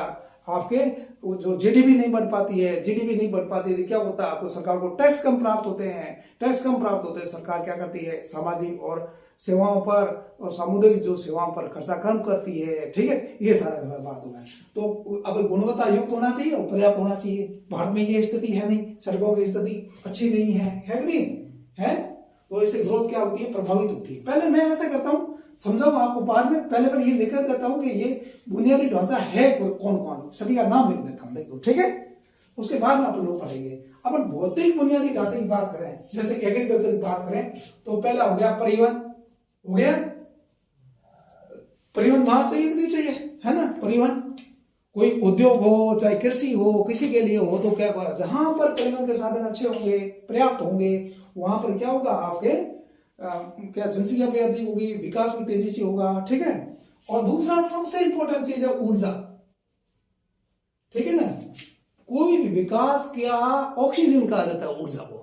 आपके जो जीडीपी नहीं बढ़ पाती है। जीडीपी नहीं बढ़ पाती है तो क्या होता है, आपको सरकार को टैक्स कम प्राप्त होते हैं। टैक्स कम प्राप्त होते हैं, सरकार क्या करती है, सामाजिक और सेवाओं पर और सामुदायिक जो सेवाओं पर खर्चा कम करती है, ठीक है, ये सारा का सारा बात होगा। तो अब गुणवत्ता युक्त होना चाहिए और पर्याप्त होना चाहिए। भारत में ये स्थिति है नहीं, सड़कों की स्थिति अच्छी नहीं है कि नहीं है, तो इससे ग्रोथ क्या होती है, प्रभावित होती है। पहले मैं ऐसा करता हूँ, समझाऊं आपको बाद में, पहले पर ये लिख देता हूँ कि ये बुनियादी ढांचा है कौन कौन, सभी का नाम लिख देता हूँ, देखो ठीक है। उसके बाद में आप लोग पढ़ेंगे। अपन भौतिक बुनियादी ढांचे की बात करें, जैसे एग्रीकल्चर की बात करें, तो पहला हो गया परिवहन, हो गया परिवहन वहां चाहिए कि नहीं चाहिए, है ना। परिवहन, कोई उद्योग हो चाहे कृषि हो, किसी के लिए हो, तो क्या होगा, जहां पर परिवहन के साधन अच्छे होंगे, पर्याप्त होंगे, वहां पर क्या होगा, आपके क्या जनसंख्या भी अधिक होगी, विकास भी तेजी से होगा, ठीक है। और दूसरा सबसे इंपॉर्टेंट चीज है ऊर्जा, ठीक है ना। कोई भी विकास क्या ऑक्सीजन कहा जाता है ऊर्जा को,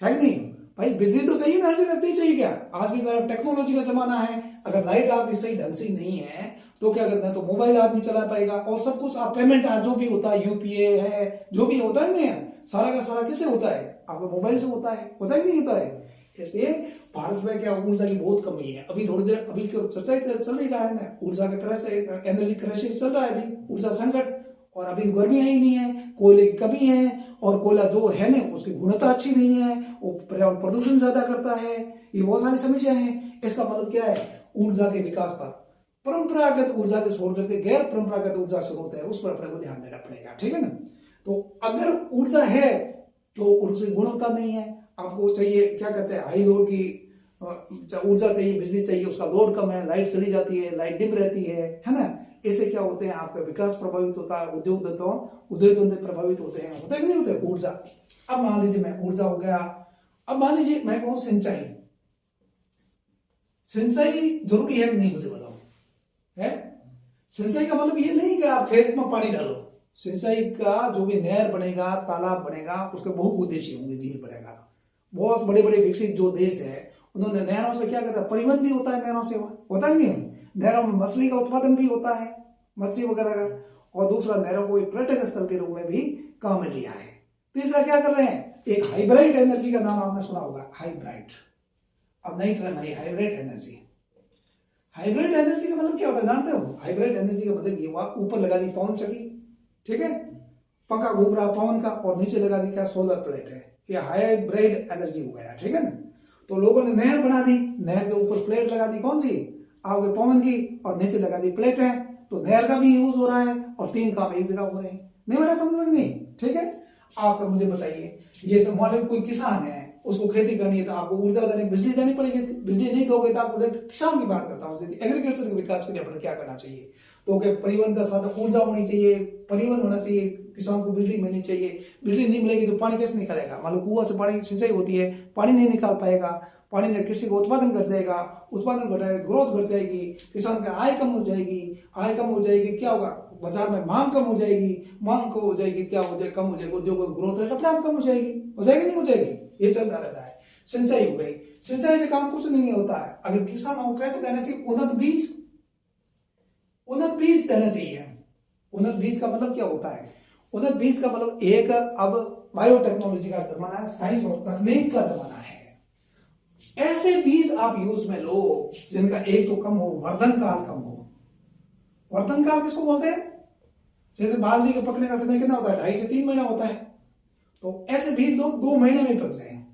है कि नहीं भाई। बिजली तो चाहिए ना, हर जगह नहीं चाहिए क्या, आज की तरह टेक्नोलॉजी का जमाना है। अगर लाइट आपकी सही ढंग से नहीं है तो क्या करना है, तो मोबाइल आदमी चला पाएगा, और सब कुछ आप पेमेंट जो भी होता है, यूपीए है, जो भी होता है नहीं है, सारा का सारा किससे होता है, आपका मोबाइल से होता है ही नहीं होता है। इसलिए भारत में क्या ऊर्जा की बहुत कमी है। अभी थोड़ी देर अभी चर्चा चल ही रहा है ना, ऊर्जा का क्रैश, एनर्जी क्राइसिस चल रहा है अभी, ऊर्जा संकट, और अभी गर्मी ही नहीं है, कोयले की कमी है, और कोयला जो है ना उसकी गुणवत्ता अच्छी नहीं है, वो पर्यावरण प्रदूषण ज्यादा करता है, ये बहुत सारी समस्याएं हैं। इसका मतलब क्या है, ऊर्जा के विकास पर परंपरागत ऊर्जा के छोड़ करके गैर परंपरागत ऊर्जा स्रोत है, उस पर अपने को ध्यान देना पड़ेगा, ठीक है ना। तो अगर ऊर्जा है तो उसकी गुणवत्ता नहीं है, आपको चाहिए क्या कहते हैं, हाई लोड की ऊर्जा चाहिए, बिजली चाहिए, उसका लोड कम है, लाइट चली जाती है, लाइट डिम रहती है ना। इससे क्या होते हैं, आपका विकास प्रभावित होता है, उद्योग धंधे प्रभावित होते हैं, होते कि नहीं होते। ऊर्जा, अब मान लीजिए मैं ऊर्जा हो गया, अब मान लीजिए मैं कहूं सिंचाई, सिंचाई जरूरी है कि नहीं, मुझे बताओ, है। सिंचाई का मतलब ये नहीं कि आप खेत में पानी डालो, सिंचाई का जो भी नहर बनेगा, तालाब बनेगा, उसके बहुउद्देशीय होंगे, झील बनेगा। बहुत बड़े बड़े विकसित जो देश है उन्होंने नहरों से क्या कहता है, परिवहन भी होता है नहरों से, होता ही नहीं। नहरों में मछली का उत्पादन भी होता है, मच्छी वगैरह का, और दूसरा नहरों को एक पर्यटक स्थल के रूप में भी काम में लिया है। तीसरा क्या कर रहे हैं, एक हाइब्रिड एनर्जी का नाम आपने सुना होगा, हाइब्रिड, अब नई टर्म है हाइब्रिड एनर्जी। हाइब्रिड एनर्जी का मतलब क्या होता है जानते हो, हाइब्रिड एनर्जी का मतलब ये हुआ, ऊपर लगा दी पवन चक्की, ठीक है, पंखा घूम रहा पवन का, और नीचे लगा दी क्या, सोलर प्लेट है, ये हाइब्रिड एनर्जी हो गया, ठीक है ना। तो लोगों ने नहर बना दी, नहर के ऊपर प्लेट लगा दी, कौन सी, आपके पवन की, और नीचे लगा दी प्लेट है, तो नहर का भी यूज हो रहा है और तीन काम एक जगह हो रहे हैं। नहीं बेटा, समझ में नहीं, ठीक है। आप मुझे बताइए, ये सब मान लो कोई किसान है, उसको खेती करनी है तो आपको ऊर्जा देनी, बिजली देनी पड़ेगी, बिजली नहीं दोगे तो आपको, किसान की बात करता हूँ, एग्रीकल्चर के विकास के लिए अपने क्या करना चाहिए, तो क्या परिवहन का साधन, ऊर्जा होनी चाहिए, परिवहन होना चाहिए, किसान को बिजली मिलनी चाहिए। बिजली नहीं मिलेगी तो पानी कैसे निकालेगा, मान लो कुआं से पानी सिंचाई होती है, पानी नहीं निकाल पाएगा, पानी में कृषि का उत्पादन घट जाएगा, उत्पादन घटाएगा, ग्रोथ घट जाएगी, किसान की आय कम हो जाएगी, आय कम हो जाएगी, क्या होगा, बाजार में मांग कम हो जाएगी, मांग कम हो जाएगी, क्या हो जाएगा, कम हो जाएगी, उद्योग की ग्रोथ रेट अपने आप कम हो जाएगी, नहीं हो जाएगी, ये चलता रहता है। सिंचाई हो गई, सिंचाई से काम कुछ नहीं होता है। अगर किसान को कैसे देना चाहिए, उन्नत बीज देना चाहिए। उन्नत बीज का मतलब क्या होता है, उन्नत बीज का मतलब एक, अब बायोटेक्नोलॉजी का जमाना है, साइंस और तकनीक का जमाना है, ऐसे बीज आप यूज में लो जिनका एक तो कम हो, वर्धन काल कम हो। वर्धन काल किसको बोलते हैं, जैसे बाजरी के पकने का समय कितना होता है, 2.5 से 3 महीना होता है, तो ऐसे बीज लोग 2 महीने में पक जाए,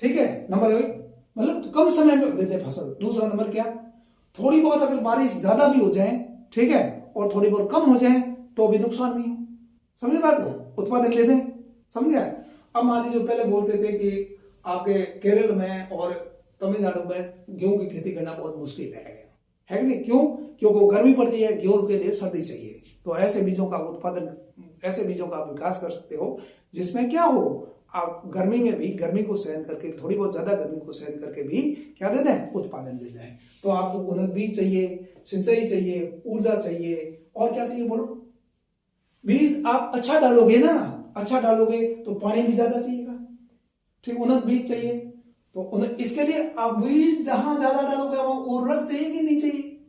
ठीक है। नंबर 1 मतलब कम समय में देते फसल। दूसरा नंबर क्या, थोड़ी बहुत अगर बारिश ज्यादा भी हो जाए, ठीक है, और थोड़ी बहुत कम हो जाए तो भी नुकसान नहीं हो, समझे बात को, उत्पादन लेते हैं, समझ गया। अब मान लीजिए पहले बोलते थे कि आपके केरल में और तमिलनाडु में गेहूं की खेती करना बहुत मुश्किल है कि नहीं, क्यों, क्योंकि गर्मी पड़ती है, गेहूं के लिए सर्दी चाहिए। तो ऐसे बीजों का उत्पादन, ऐसे बीजों का विकास कर सकते हो जिसमें क्या हो, आप गर्मी में भी गर्मी को सहन करके, थोड़ी बहुत ज्यादा गर्मी को सहन करके भी क्या देते हैं, उत्पादन देते हैं। तो आपको उन्नत बीज चाहिए, सिंचाई चाहिए, ऊर्जा चाहिए, और क्या चाहिए बोलो। बीज आप अच्छा डालोगे ना, अच्छा डालोगे तो पानी भी ज्यादा चाहिएगा, ठीक, उन्नत बीज चाहिए। तो इसके लिए आप बीज जहां ज्यादा डालोगे वहां उर्वरक चाहिए कि नहीं चाहिए,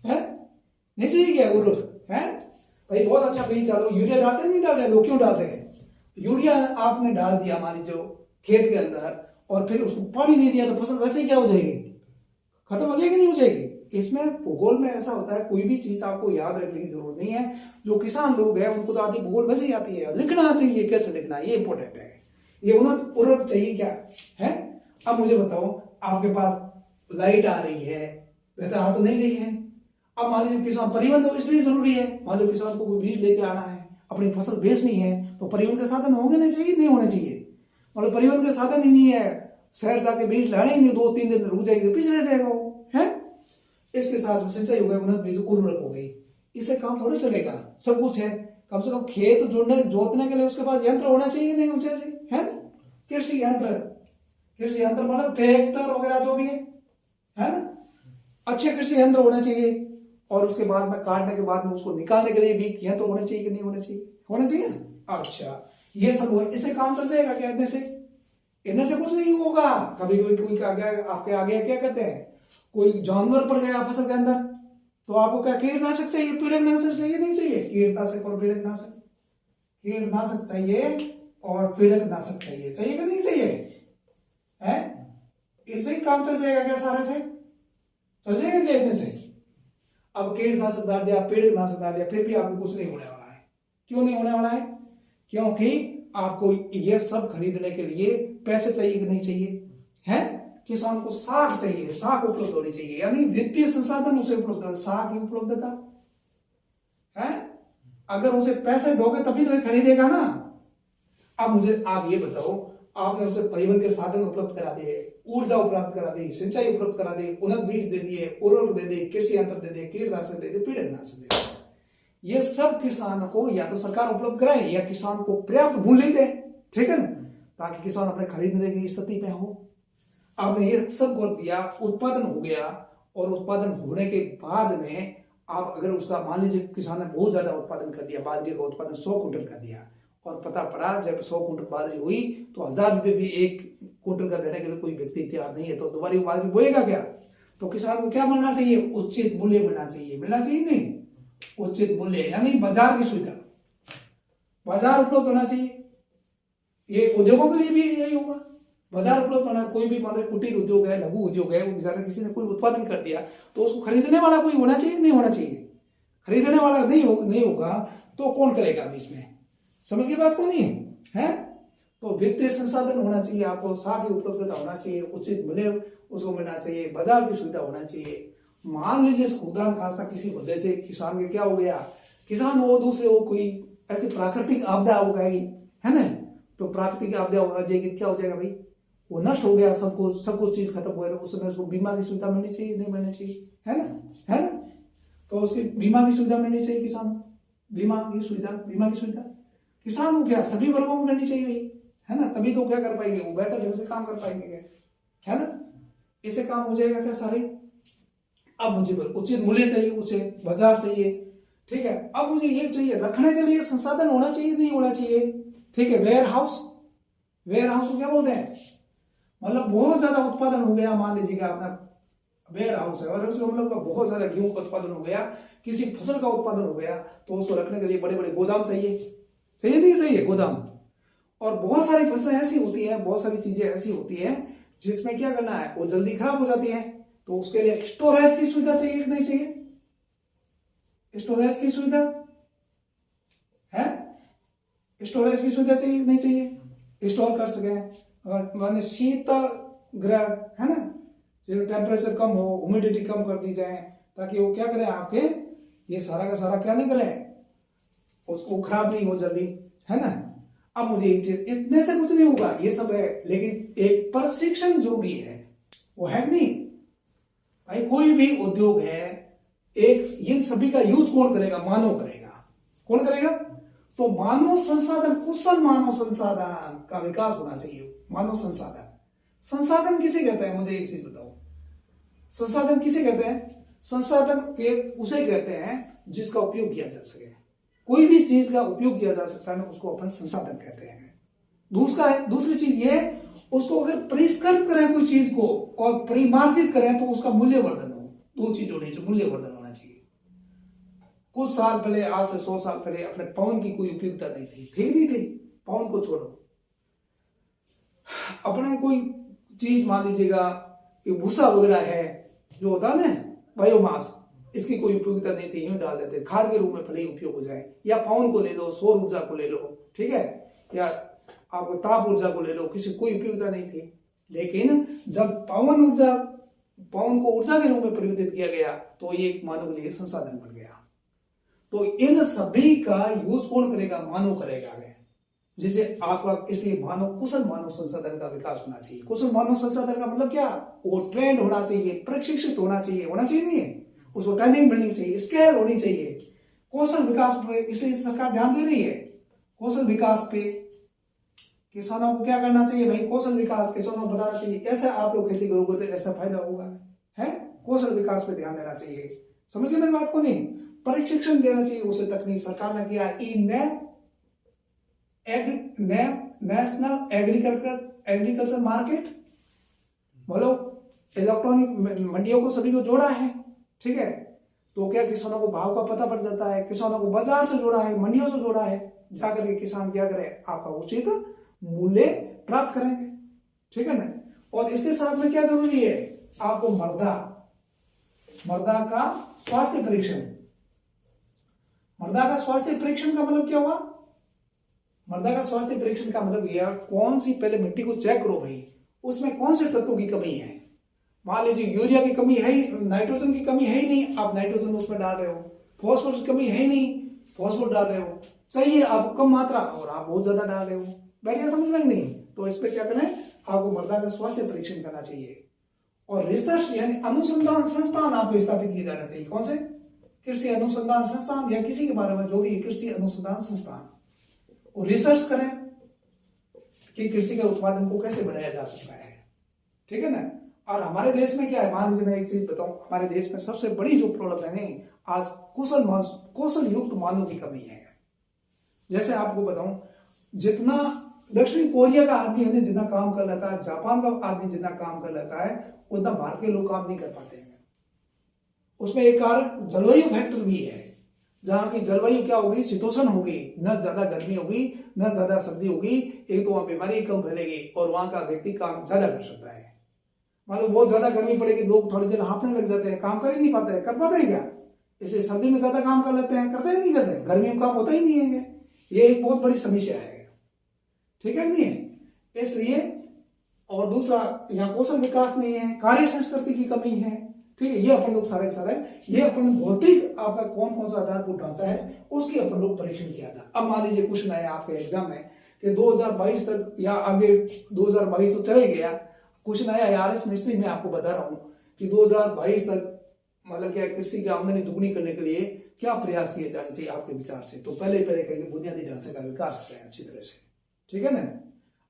है नहीं चाहिए क्या उर्वरक, है भाई। बहुत अच्छा बीज डालो, यूरिया डालते नहीं डालते लोग, क्यों डालते हैं, यूरिया आपने डाल दिया मान लीजिए खेत के अंदर, और फिर उसको पानी दे दिया तो फसल वैसे ही क्या हो जाएगी, खत्म हो जाएगी, नहीं हो जाएगी। इसमें भूगोल में ऐसा होता है, कोई भी चीज आपको याद रखने की जरूरत नहीं है। जो किसान लोग हैं उनको तो आधी भूगोल वैसे ही आती है, लिखना चाहिए कैसे लिखना है ये इंपॉर्टेंट है। ये उन्नत चाहिए क्या है। अब मुझे बताओ, आपके पास लाइट आ रही है, वैसे आ तो नहीं रही है। अब मान लीजिए किसान, परिवहन तो इसलिए जरूरी है, मान लो किसान को कोई बीज लेके आना है, अपनी फसल बेचनी है, तो परिवहन के साधन होंगे नहीं चाहिए, नहीं होने चाहिए। मतलब परिवहन के साधन ही नहीं है, शहर जाके बीज लाने ही नहीं, 2-3 दिन रुक जाएगी, पीछे रह जाएगा वो है। इसके साथ सिंचाई हो गई, उन्नत बीज उर्वरक हो गई, इससे काम थोड़ा चलेगा। सब कुछ है, कम से कम खेत जोतने के लिए उसके पास यंत्र होना चाहिए, नहीं होना चाहिए, है ना। कृषि यंत्र मतलब ट्रैक्टर वगैरह जो भी है ना, अच्छे कृषि यंत्र होने चाहिए। और उसके बाद में काटने के बाद में उसको निकालने के लिए भी यंत्र होने चाहिए कि नहीं होने चाहिए, होना चाहिए ना। अच्छा, ये सब हुआ, इससे काम चल जाएगा क्या, इतने से कुछ नहीं होगा। कभी कोई आपके आगे क्या कहते हैं, कोई जानवर पड़ गया फसल के अंदर, तो आपको क्या कीटनाशक चाहिए, पीड़कनाशक चाहिए, नहीं चाहिए। कीटनाशक और कीटनाशक चाहिए और पीड़कनाशक चाहिए, चाहिए कि नहीं चाहिए है। इससे ही काम चल जाएगा क्या, सारे से चल जाएगा क्या इतने से। अब कीटनाशक डाल दिया, पीड़कनाशक डाल दिया, फिर भी आपको कुछ नहीं होने वाला है। क्यों नहीं होने वाला है, क्योंकि आपको यह सब खरीदने के लिए पैसे चाहिए कि नहीं चाहिए है। किसान को साख चाहिए, साख उपलब्ध होनी चाहिए, यानी वित्तीय संसाधन उसे उपलब्ध हो, साख की उपलब्धता है। अगर उसे पैसे दोगे तभी तो खरीदेगा ना। अब मुझे आप ये बताओ, आपने उसे परिवहन के साधन उपलब्ध करा दिए, ऊर्जा उपलब्ध करा दी, सिंचाई उपलब्ध करा दी, उन्नत बीज दे दिए, उर्वरक दे दिए, कृषि यंत्र दे दिए, कीटनाशक दे दिए, पीड़कनाशक दे दिए। ये सब किसान को या तो सरकार उपलब्ध कराए या किसान को पर्याप्त मूल्य दे, ठीक है ना, ताकि किसान अपने खरीदने की स्थिति में हो। आपने ये सब कर दिया, उत्पादन हो गया, और उत्पादन होने के बाद में आप अगर उसका मान लीजिए किसान ने बहुत ज्यादा उत्पादन कर दिया, बाजरे का उत्पादन 100 कुंटल कर दिया, और पता पड़ा जब 100 कुंटल बाजरी हुई तो 1000 रुपये भी एक कुंटल का देने के लिए कोई व्यक्ति तैयार नहीं है, तो दोबारा वो बाजरी बोएगा क्या। तो किसान को क्या मिलना चाहिए, उचित मूल्य मिलना चाहिए, नहीं उचित मूल्य, यानी बाजार की सुविधा, बाजार उपलब्ध होना चाहिए। ये उद्योगों के लिए भी यही होगा, बाजार उपलब्ध होना। कोई भी मान लो कुटीर उद्योग है, लघु उद्योग है, वो बेचारा किसी ने कोई उत्पादन कर दिया तो उसको खरीदने वाला कोई होना चाहिए, नहीं होना चाहिए। खरीदने वाला नहीं होगा तो कौन करेगा बीच में, समझ की बात को नहीं है। तो वित्तीय संसाधन होना चाहिए, आपको साख की उपलब्धता होना चाहिए, उचित मूल्य उसको मिलना चाहिए, बाजार की सुविधा होना चाहिए। मान लीजिए खुदा खास्ता किसी वजह से किसान के क्या हो गया, किसान वो दूसरे वो कोई ऐसी प्राकृतिक आपदा हो गई है ना, तो प्राकृतिक आपदा हो जाएगी, क्या हो जाएगा भाई, वो नष्ट हो गया, सब कुछ चीज खत्म हो गया, तो उस समय उसको बीमा की सुविधा मिलनी चाहिए, नहीं मिलनी चाहिए, है ना। तो उसकी बीमा की सुविधा मिलनी चाहिए किसान को, बीमा की सुविधा किसान को क्या सभी वर्गों को मिलनी चाहिए भाई, है ना। तभी तो क्या कर पाएंगे, वो बेहतर ढंग से काम कर पाएंगे, है ना। इससे काम हो जाएगा क्या सारे। अब मुझे उचित मूल्य चाहिए, उसे बाजार चाहिए, ठीक है। अब मुझे ये चाहिए, रखने के लिए संसाधन होना चाहिए, नहीं होना चाहिए, ठीक है। वेयर हाउस को क्या बोलते हैं, मतलब बहुत ज्यादा उत्पादन हो गया, मान लीजिए अपना वेयर हाउस है, और उसका मतलब बहुत ज्यादा गेहूं का उत्पादन हो गया, किसी फसल का उत्पादन हो गया, तो उसको रखने के लिए बड़े बड़े गोदाम चाहिए, नहीं चाहिए गोदाम। और बहुत सारी फसलें ऐसी होती है, बहुत सारी चीजें ऐसी होती है जिसमें क्या करना है, वो जल्दी खराब हो जाती है, तो उसके लिए स्टोरेज की सुविधा चाहिए कि नहीं चाहिए, स्टोरेज की सुविधा है, स्टोरेज की सुविधा चाहिए कि नहीं चाहिए, स्टोर कर सके, माने शीत ग्रह, है ना, टेम्परेचर कम हो, ह्यूमिडिटी कम कर दी जाए, ताकि वो क्या करें आपके, ये सारा का सारा क्या नहीं करें, उसको खराब नहीं हो जल्दी, है ना। अब मुझे एक चीज, इतने से कुछ नहीं होगा, ये सब है, लेकिन एक प्रशिक्षण जरूरी है, वो है कि नहीं भाई। कोई भी उद्योग है, एक इन सभी का यूज कौन करेगा, मानव करेगा, कौन करेगा, तो मानव संसाधन, कुशल मानव संसाधन का विकास होना चाहिए। मानव संसाधन किसे कहते हैं, मुझे एक चीज बताओ, संसाधन किसे कहते हैं, संसाधन के उसे कहते हैं जिसका उपयोग किया जा सके, कोई भी चीज का उपयोग किया जा सकता है, उसको अपन संसाधन कहते हैं। दूसरी चीज ये, उसको अगर परिष्कृत करें कोई चीज को और परिमार्जित करें तो उसका मूल्यवर्धन हो, दो चीज होनी चाहिए, मूल्यवर्धन होना चाहिए। कुछ साल पहले, आज से 100 साल पहले अपने पाउंड की कोई उपयोगिता नहीं थी, ठीक नहीं थी, पाउंड को छोड़ो, अपने कोई चीज मान लीजिएगा ये भूसा वगैरह है जो होता है ना बायोमास, इसकी कोई उपयोगिता नहीं थी, यूं डाल देते खाद के रूप में भले ही उपयोग हो जाए। या पवन को ले लो, सौर ऊर्जा को ले लो, ठीक है, या आपको ताप ऊर्जा को ले लो, किसी कोई उपयोगिता नहीं थी। लेकिन जब पवन को ऊर्जा के रूप में परिवर्तित किया गया तो ये एक मानव के लिए संसाधन बन गया। तो इन सभी का यूज कौन करेगा? मानव करेगा। जिसे आपका, इसलिए कुशल मानव संसाधन का विकास होना चाहिए। कुशल मानव संसाधन का मतलब क्या? वो ट्रेंड होना चाहिए, प्रशिक्षित होना चाहिए नहीं है, उसको ट्रेनिंग मिलनी चाहिए, स्केल होनी चाहिए। कौशल विकास पे इसलिए सरकार ध्यान दे रही है। कौशल विकास पे किसानों को क्या करना चाहिए भाई? कौशल विकास किसानों को बताना चाहिए, ऐसे आप लोग खेती करोगे तो ऐसा फायदा होगा, है। कौशल विकास पे ध्यान देना चाहिए। समझ गए मेरी बात को? नहीं, प्रशिक्षण देना चाहिए उसे। तकनीक सरकार ने किया नेशनल एग्रीकल्चर मार्केट, बोलो इलेक्ट्रॉनिक मंडियों को सभी को जोड़ा है, ठीक है। तो क्या किसानों को भाव का पता पड़ जाता है, किसानों को बाजार से जोड़ा है, मंडियों से जोड़ा है, जाकर के किसान क्या करे? आपका उचित मूल्य प्राप्त करेंगे, ठीक है ना। और इसके साथ में क्या जरूरी है? आपको मृदा का स्वास्थ्य परीक्षण। मृदा का स्वास्थ्य परीक्षण का मतलब क्या हुआ? मृदा का स्वास्थ्य परीक्षण का मतलब यह, कौन सी, पहले मिट्टी को चेक करो भाई, उसमें कौन से तत्वों की कमी है। मान लीजिए यूरिया की कमी है ही, नाइट्रोजन की कमी है ही नहीं, आप नाइट्रोजन उसमें डाल रहे हो। फॉस्फोरस की कमी है ही नहीं, फॉस्फोरस डाल रहे हो। चाहिए आपको कम मात्रा और आप बहुत ज्यादा डाल रहे हो। बढ़िया, समझ में नहीं? तो इस पर क्या करना है? आपको मृदा का स्वास्थ्य परीक्षण करना चाहिए। और रिसर्च यानी अनुसंधान संस्थान आपको स्थापित किए जाना चाहिए। कौन से? कृषि अनुसंधान संस्थान, या किसी के बारे में जो भी कृषि अनुसंधान संस्थान, और रिसर्च करें कि कृषि के उत्पादन को कैसे बढ़ाया जा सकता है, ठीक है ना। और हमारे देश में क्या है? मान लीजिए मैं एक चीज बताऊं, हमारे देश में सबसे बड़ी जो प्रॉब्लम है नहीं, आज कौशल युक्त मानव की कमी है। जैसे आपको बताऊं, जितना दक्षिण कोरिया का आदमी है जितना काम कर लेता है, जापान का आदमी जितना काम कर लेता है, उतना भारत के लोग काम नहीं कर पाते हैं। उसमें एक कारण जलवायु फैक्टर भी है। जहां की जलवायु क्या होगी? शीतोष्ण होगी, न ज्यादा गर्मी होगी न ज्यादा सर्दी होगी। एक तो वहां बीमारी कम फैलेगी और वहां का व्यक्ति काम ज्यादा कर सकता है। मतलब बहुत ज्यादा गर्मी पड़ेगी, लोग थोड़ी देर हांफने लग जाते हैं, काम कर ही नहीं पाते हैं। कर पाते हैं क्या? इसे सर्दी में ज्यादा काम कर लेते हैं, करते ही नहीं करते, गर्मी में काम होता ही नहीं है। ये एक बहुत बड़ी समस्या है, ठीक है नहीं है? इसलिए, और दूसरा, यहाँ कौशल विकास नहीं है, कार्य संस्कृति की कमी है, ठीक है। ये अपन लोग सारे ये अपन भौतिक आपका कौन सा आधारभूत ढांचा है उसकी अपन लोग परीक्षण किया था। अब मान लीजिए क्वेश्चन आया आपके एग्जाम में कि 2022 तक या आगे 2022 तो चले गया, क्वेश्चन आया आरएस में, इसलिए मैं आपको बता रहा हूं कि 2022 तक मतलब क्या कृषि की आमदनी दुगनी करने के लिए क्या प्रयास किए जाने चाहिए आपके विचार से। तो पहले कहेंगे बुनियादी ढांचे का विकास करें अच्छी तरह से, ठीक है ना।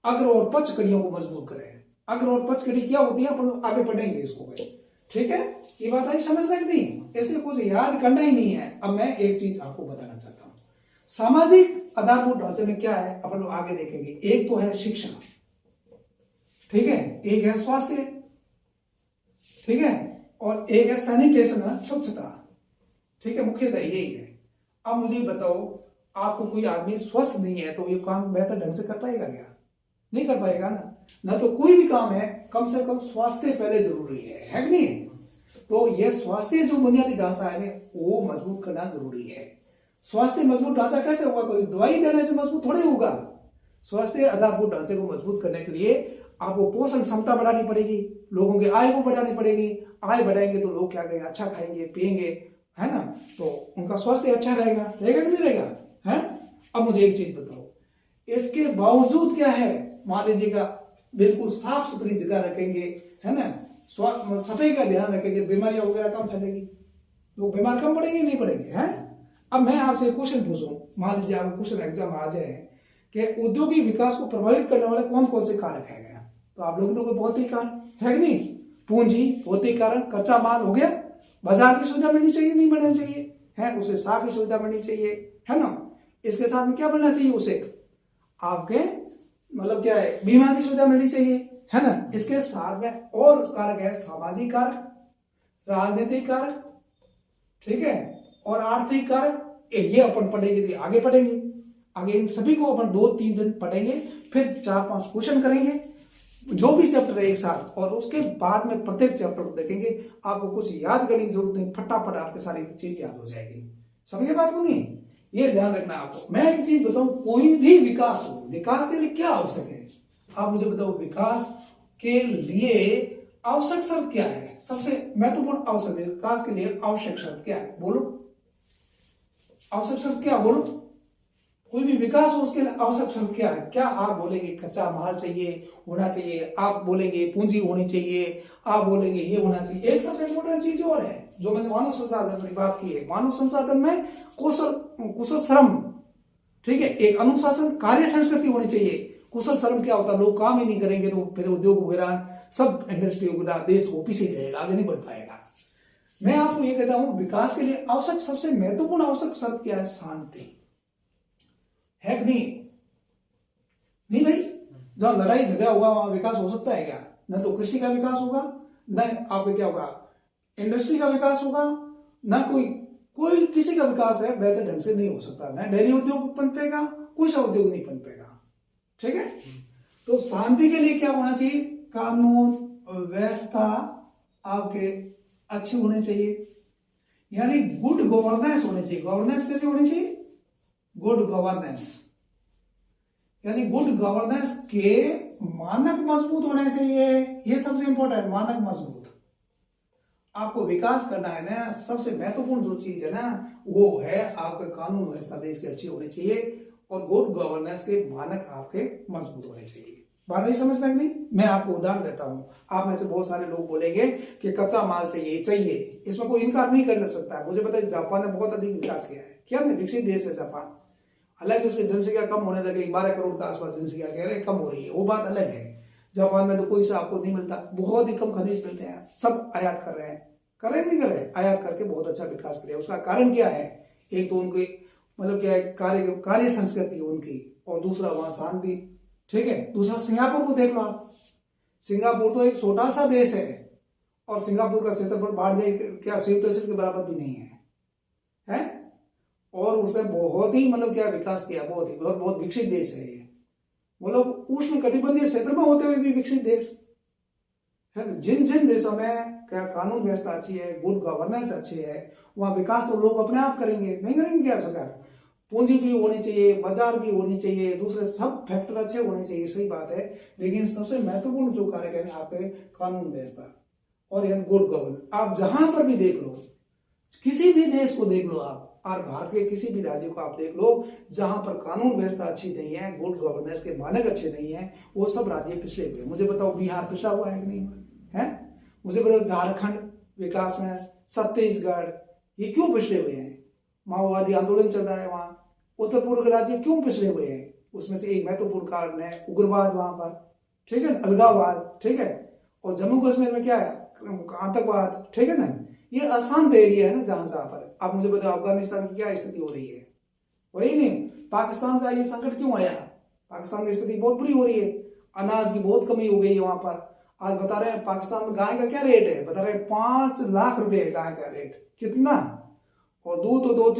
अग्र और पक्ष कड़ियों को मजबूत करें। अग्र और पक्ष कड़ी क्या होती है अपन लोग आगे पढ़ेंगे इसको भाई, ठीक है। ये बात आई समझ में नहीं, इसलिए कुछ याद करना ही नहीं है। अब मैं एक चीज आपको बताना चाहता हूं, सामाजिक आधारभूत ढांचे में क्या है अपन लोग आगे देखेंगे। एक तो है शिक्षा, ठीक है, एक है स्वास्थ्य, ठीक है, और एक है सैनिटेशन, स्वच्छता, ठीक है। मुख्यतः यही है। अब मुझे बताओ, आपको कोई आदमी स्वस्थ नहीं है तो ये काम बेहतर ढंग से कर पाएगा क्या? नहीं कर पाएगा ना तो कोई भी काम है, कम से कम स्वास्थ्य पहले जरूरी है कि नहीं? तो ये स्वास्थ्य जो बुनियादी ढांचा है वो मजबूत करना जरूरी है। स्वास्थ्य मजबूत ढांचा कैसे होगा? कोई दवाई देने से मजबूत थोड़ी होगा। स्वास्थ्य आधारभूत ढांचे को मजबूत करने के लिए आपको पोषण क्षमता बढ़ानी पड़ेगी, लोगों की आय को बढ़ानी पड़ेगी। आय बढ़ाएंगे तो लोग क्या करेंगे? अच्छा खाएंगे पिएंगे, है ना, तो उनका स्वास्थ्य अच्छा रहेगा कि नहीं रहेगा, है। अब मुझे एक चीज बताओ, इसके बावजूद क्या है, मान लीजिएगा बिल्कुल साफ सुथरी जगह रखेंगे, है ना, सफाई का ध्यान रखेंगे, बीमारियां वगैरह कम फैलेगी, लोग बीमार कम पड़ेंगे नहीं पड़ेंगे, हैं। अब मैं आपसे एक क्वेश्चन पूछूं, मान लीजिए आपको क्वेश्चन एग्जाम आ जाए कि औद्योगिक विकास को प्रभावित करने वाले कौन कौन से कारक है, तो आप लोग तो भौतिक कारक है कि नहीं? पूंजी, भौतिक कारक, कच्चा माल हो गया, बाजार की सुविधा मिलनी चाहिए, नहीं बढ़नी चाहिए, है, उसे साख की सुविधा मिलनी चाहिए, है ना। इसके साथ में क्या बनना चाहिए? उसे आपके मतलब क्या है, बीमा की सुविधा मिलनी चाहिए, है ना। इसके साथ में और कारक है सामाजिक कारक, राजनीतिक कारक, ठीक है, और आर्थिक कारक। ये अपन पढ़ेंगे तो आगे पढ़ेंगे, आगे इन सभी को अपन 2-3 दिन पढ़ेंगे, फिर 4-5 क्वेश्चन करेंगे, जो भी चैप्टर है एक साथ, और उसके बाद में प्रत्येक चैप्टर को देखेंगे, आपको कुछ याद करने की जरूरत नहीं, फटाफट आपकी सारी चीज याद हो जाएगी। समझे बात को नहीं? ये ध्यान रखना आपको। मैं एक चीज बताऊं, कोई भी विकास हो, विकास के लिए क्या आवश्यक है, आप मुझे बताओ। विकास के लिए आवश्यक शर्त क्या है? सबसे महत्वपूर्ण आवश्यक विकास के लिए आवश्यक शर्त क्या है? बोलो, आवश्यक शर्त क्या? बोलो, कोई भी विकास हो उसके लिए आवश्यक शर्त क्या है? क्या आप बोलेंगे कच्चा माल चाहिए, होना चाहिए, आप बोलेंगे पूंजी होनी चाहिए, आप बोलेंगे ये होना चाहिए। एक सबसे इंपॉर्टेंट चीज और है जो मैंने मानव संसाधन की बात की है। मानव संसाधन में कुशल श्रम, ठीक है, एक अनुशासन, कार्य संस्कृति होनी चाहिए। कुशल श्रम क्या होता है? लोग काम ही नहीं करेंगे तो फिर उद्योग वगैरह सब इंडस्ट्री वगैरह देश वो पीछे रहेगा, आगे नहीं बढ़ पाएगा। मैं आपको ये कहता हूं, विकास के लिए आवश्यक सबसे महत्वपूर्ण आवश्यक शर्त क्या है? शांति है कि नहीं? नहीं भाई, जहां लड़ाई झगड़ा होगा वहां विकास हो सकता है क्या? न तो कृषि का विकास होगा, न आपके क्या होगा, इंडस्ट्री का विकास होगा, न कोई किसी का विकास है बेहतर ढंग से नहीं हो सकता। न डेयरी उद्योग पनपेगा, कुछ उद्योग नहीं पनपेगा। ठीक है, तो शांति के लिए क्या होना चाहिए? कानून व्यवस्था आपके अच्छे होने चाहिए, यानी गुड गवर्नेंस होने चाहिए। गवर्नेंस कैसे होनी चाहिए? गुड गवर्नेंस, यानी गुड गवर्नेंस के मानक मजबूत होने चाहिए। ये सबसे इंपॉर्टेंट, मानक मजबूत। आपको विकास करना है ना, सबसे महत्वपूर्ण जो चीज है ना वो है आपका कानून व्यवस्था देश की अच्छी होनी चाहिए, और गुड गवर्नेंस के मानक आपके मजबूत होने चाहिए। बात नहीं समझ में नहीं? मैं आपको उदाहरण देता हूं। आप में से बहुत सारे लोग बोलेंगे कि कच्चा माल चाहिए, इसमें कोई इनकार नहीं कर सकता है। मुझे पता है जापान ने बहुत अधिक विकास किया है, क्या नहीं, विकसित देश है जापान। हालांकि उसकी जनसंख्या कम होने लगी, 12 करोड़ के आसपास जनसंख्या कह रहे कम हो रही है, वो बात अलग है। जापान में तो कोई सा आपको नहीं मिलता, बहुत ही कम खनिज मिलते हैं, सब आयात कर रहे हैं, नहीं कर रहे, आयात करके बहुत अच्छा विकास कर रहे हैं। उसका कारण क्या है? एक तो उनके मतलब क्या है, कार्य संस्कृति उनकी, और दूसरा वहां शांति। ठीक है, दूसरा सिंगापुर को देख लो आप। सिंगापुर तो एक छोटा सा देश है, और सिंगापुर का क्षेत्रफल बाढ़ क्या संयुक्त राष्ट्र के बराबर भी नहीं है, और उसने बहुत ही मतलब क्या विकास किया, बहुत विकसित देश है ये। मतलब उष्ण कटिबंधीय क्षेत्र में होते हुए भी विकसित देश है। जिन जिन देशों में क्या कानून व्यवस्था अच्छी है, गुड गवर्नेंस अच्छी है, वहां विकास तो लोग अपने आप करेंगे, नहीं करेंगे क्या सरकार? पूंजी भी होनी चाहिए, बाजार भी होनी चाहिए, दूसरे सब फैक्टर अच्छे होने चाहिए, सही बात है। लेकिन सबसे महत्वपूर्ण जो कार्य है आपके कानून व्यवस्था और यह गुड गवर्नेंस। आप जहां पर भी देख लो, किसी भी देश को देख लो आप, और भारत के किसी भी राज्य को आप देख लो, जहां पर कानून व्यवस्था अच्छी नहीं है, गुड गवर्नेंस के मानक अच्छे नहीं है, वो सब राज्य पिछड़े हुए। मुझे बताओ बिहार पिछड़ा हुआ है कि नहीं हुआ है? मुझे बताओ झारखंड विकास में, छत्तीसगढ़, ये क्यों पिछड़े हुए हैं? माओवादी आंदोलन चल रहा है वहां। उत्तर पूर्व के राज्य क्यों पिछड़े हुए हैं? उसमें से एक महत्वपूर्ण कारण है उग्रवाद वहां पर, ठीक है, अलगाववाद, ठीक है। और जम्मू कश्मीर में क्या है? आतंकवाद, ठीक है ना। ये अशांत एरिया है ना जहां पर। आप मुझे बताओ अफगानिस्तान की क्या स्थिति हो रही है? हो रही नहीं? पाकिस्तान का ये संकट क्यों आया? पाकिस्तान की स्थिति बहुत बुरी हो रही है, अनाज की बहुत कमी हो गई है वहां पर। आज बता रहे हैं पाकिस्तान में गाय का क्या रेट है? बता रहे हैं 5 लाख रुपए है गाय का रेट। कितना? और दूध तो 2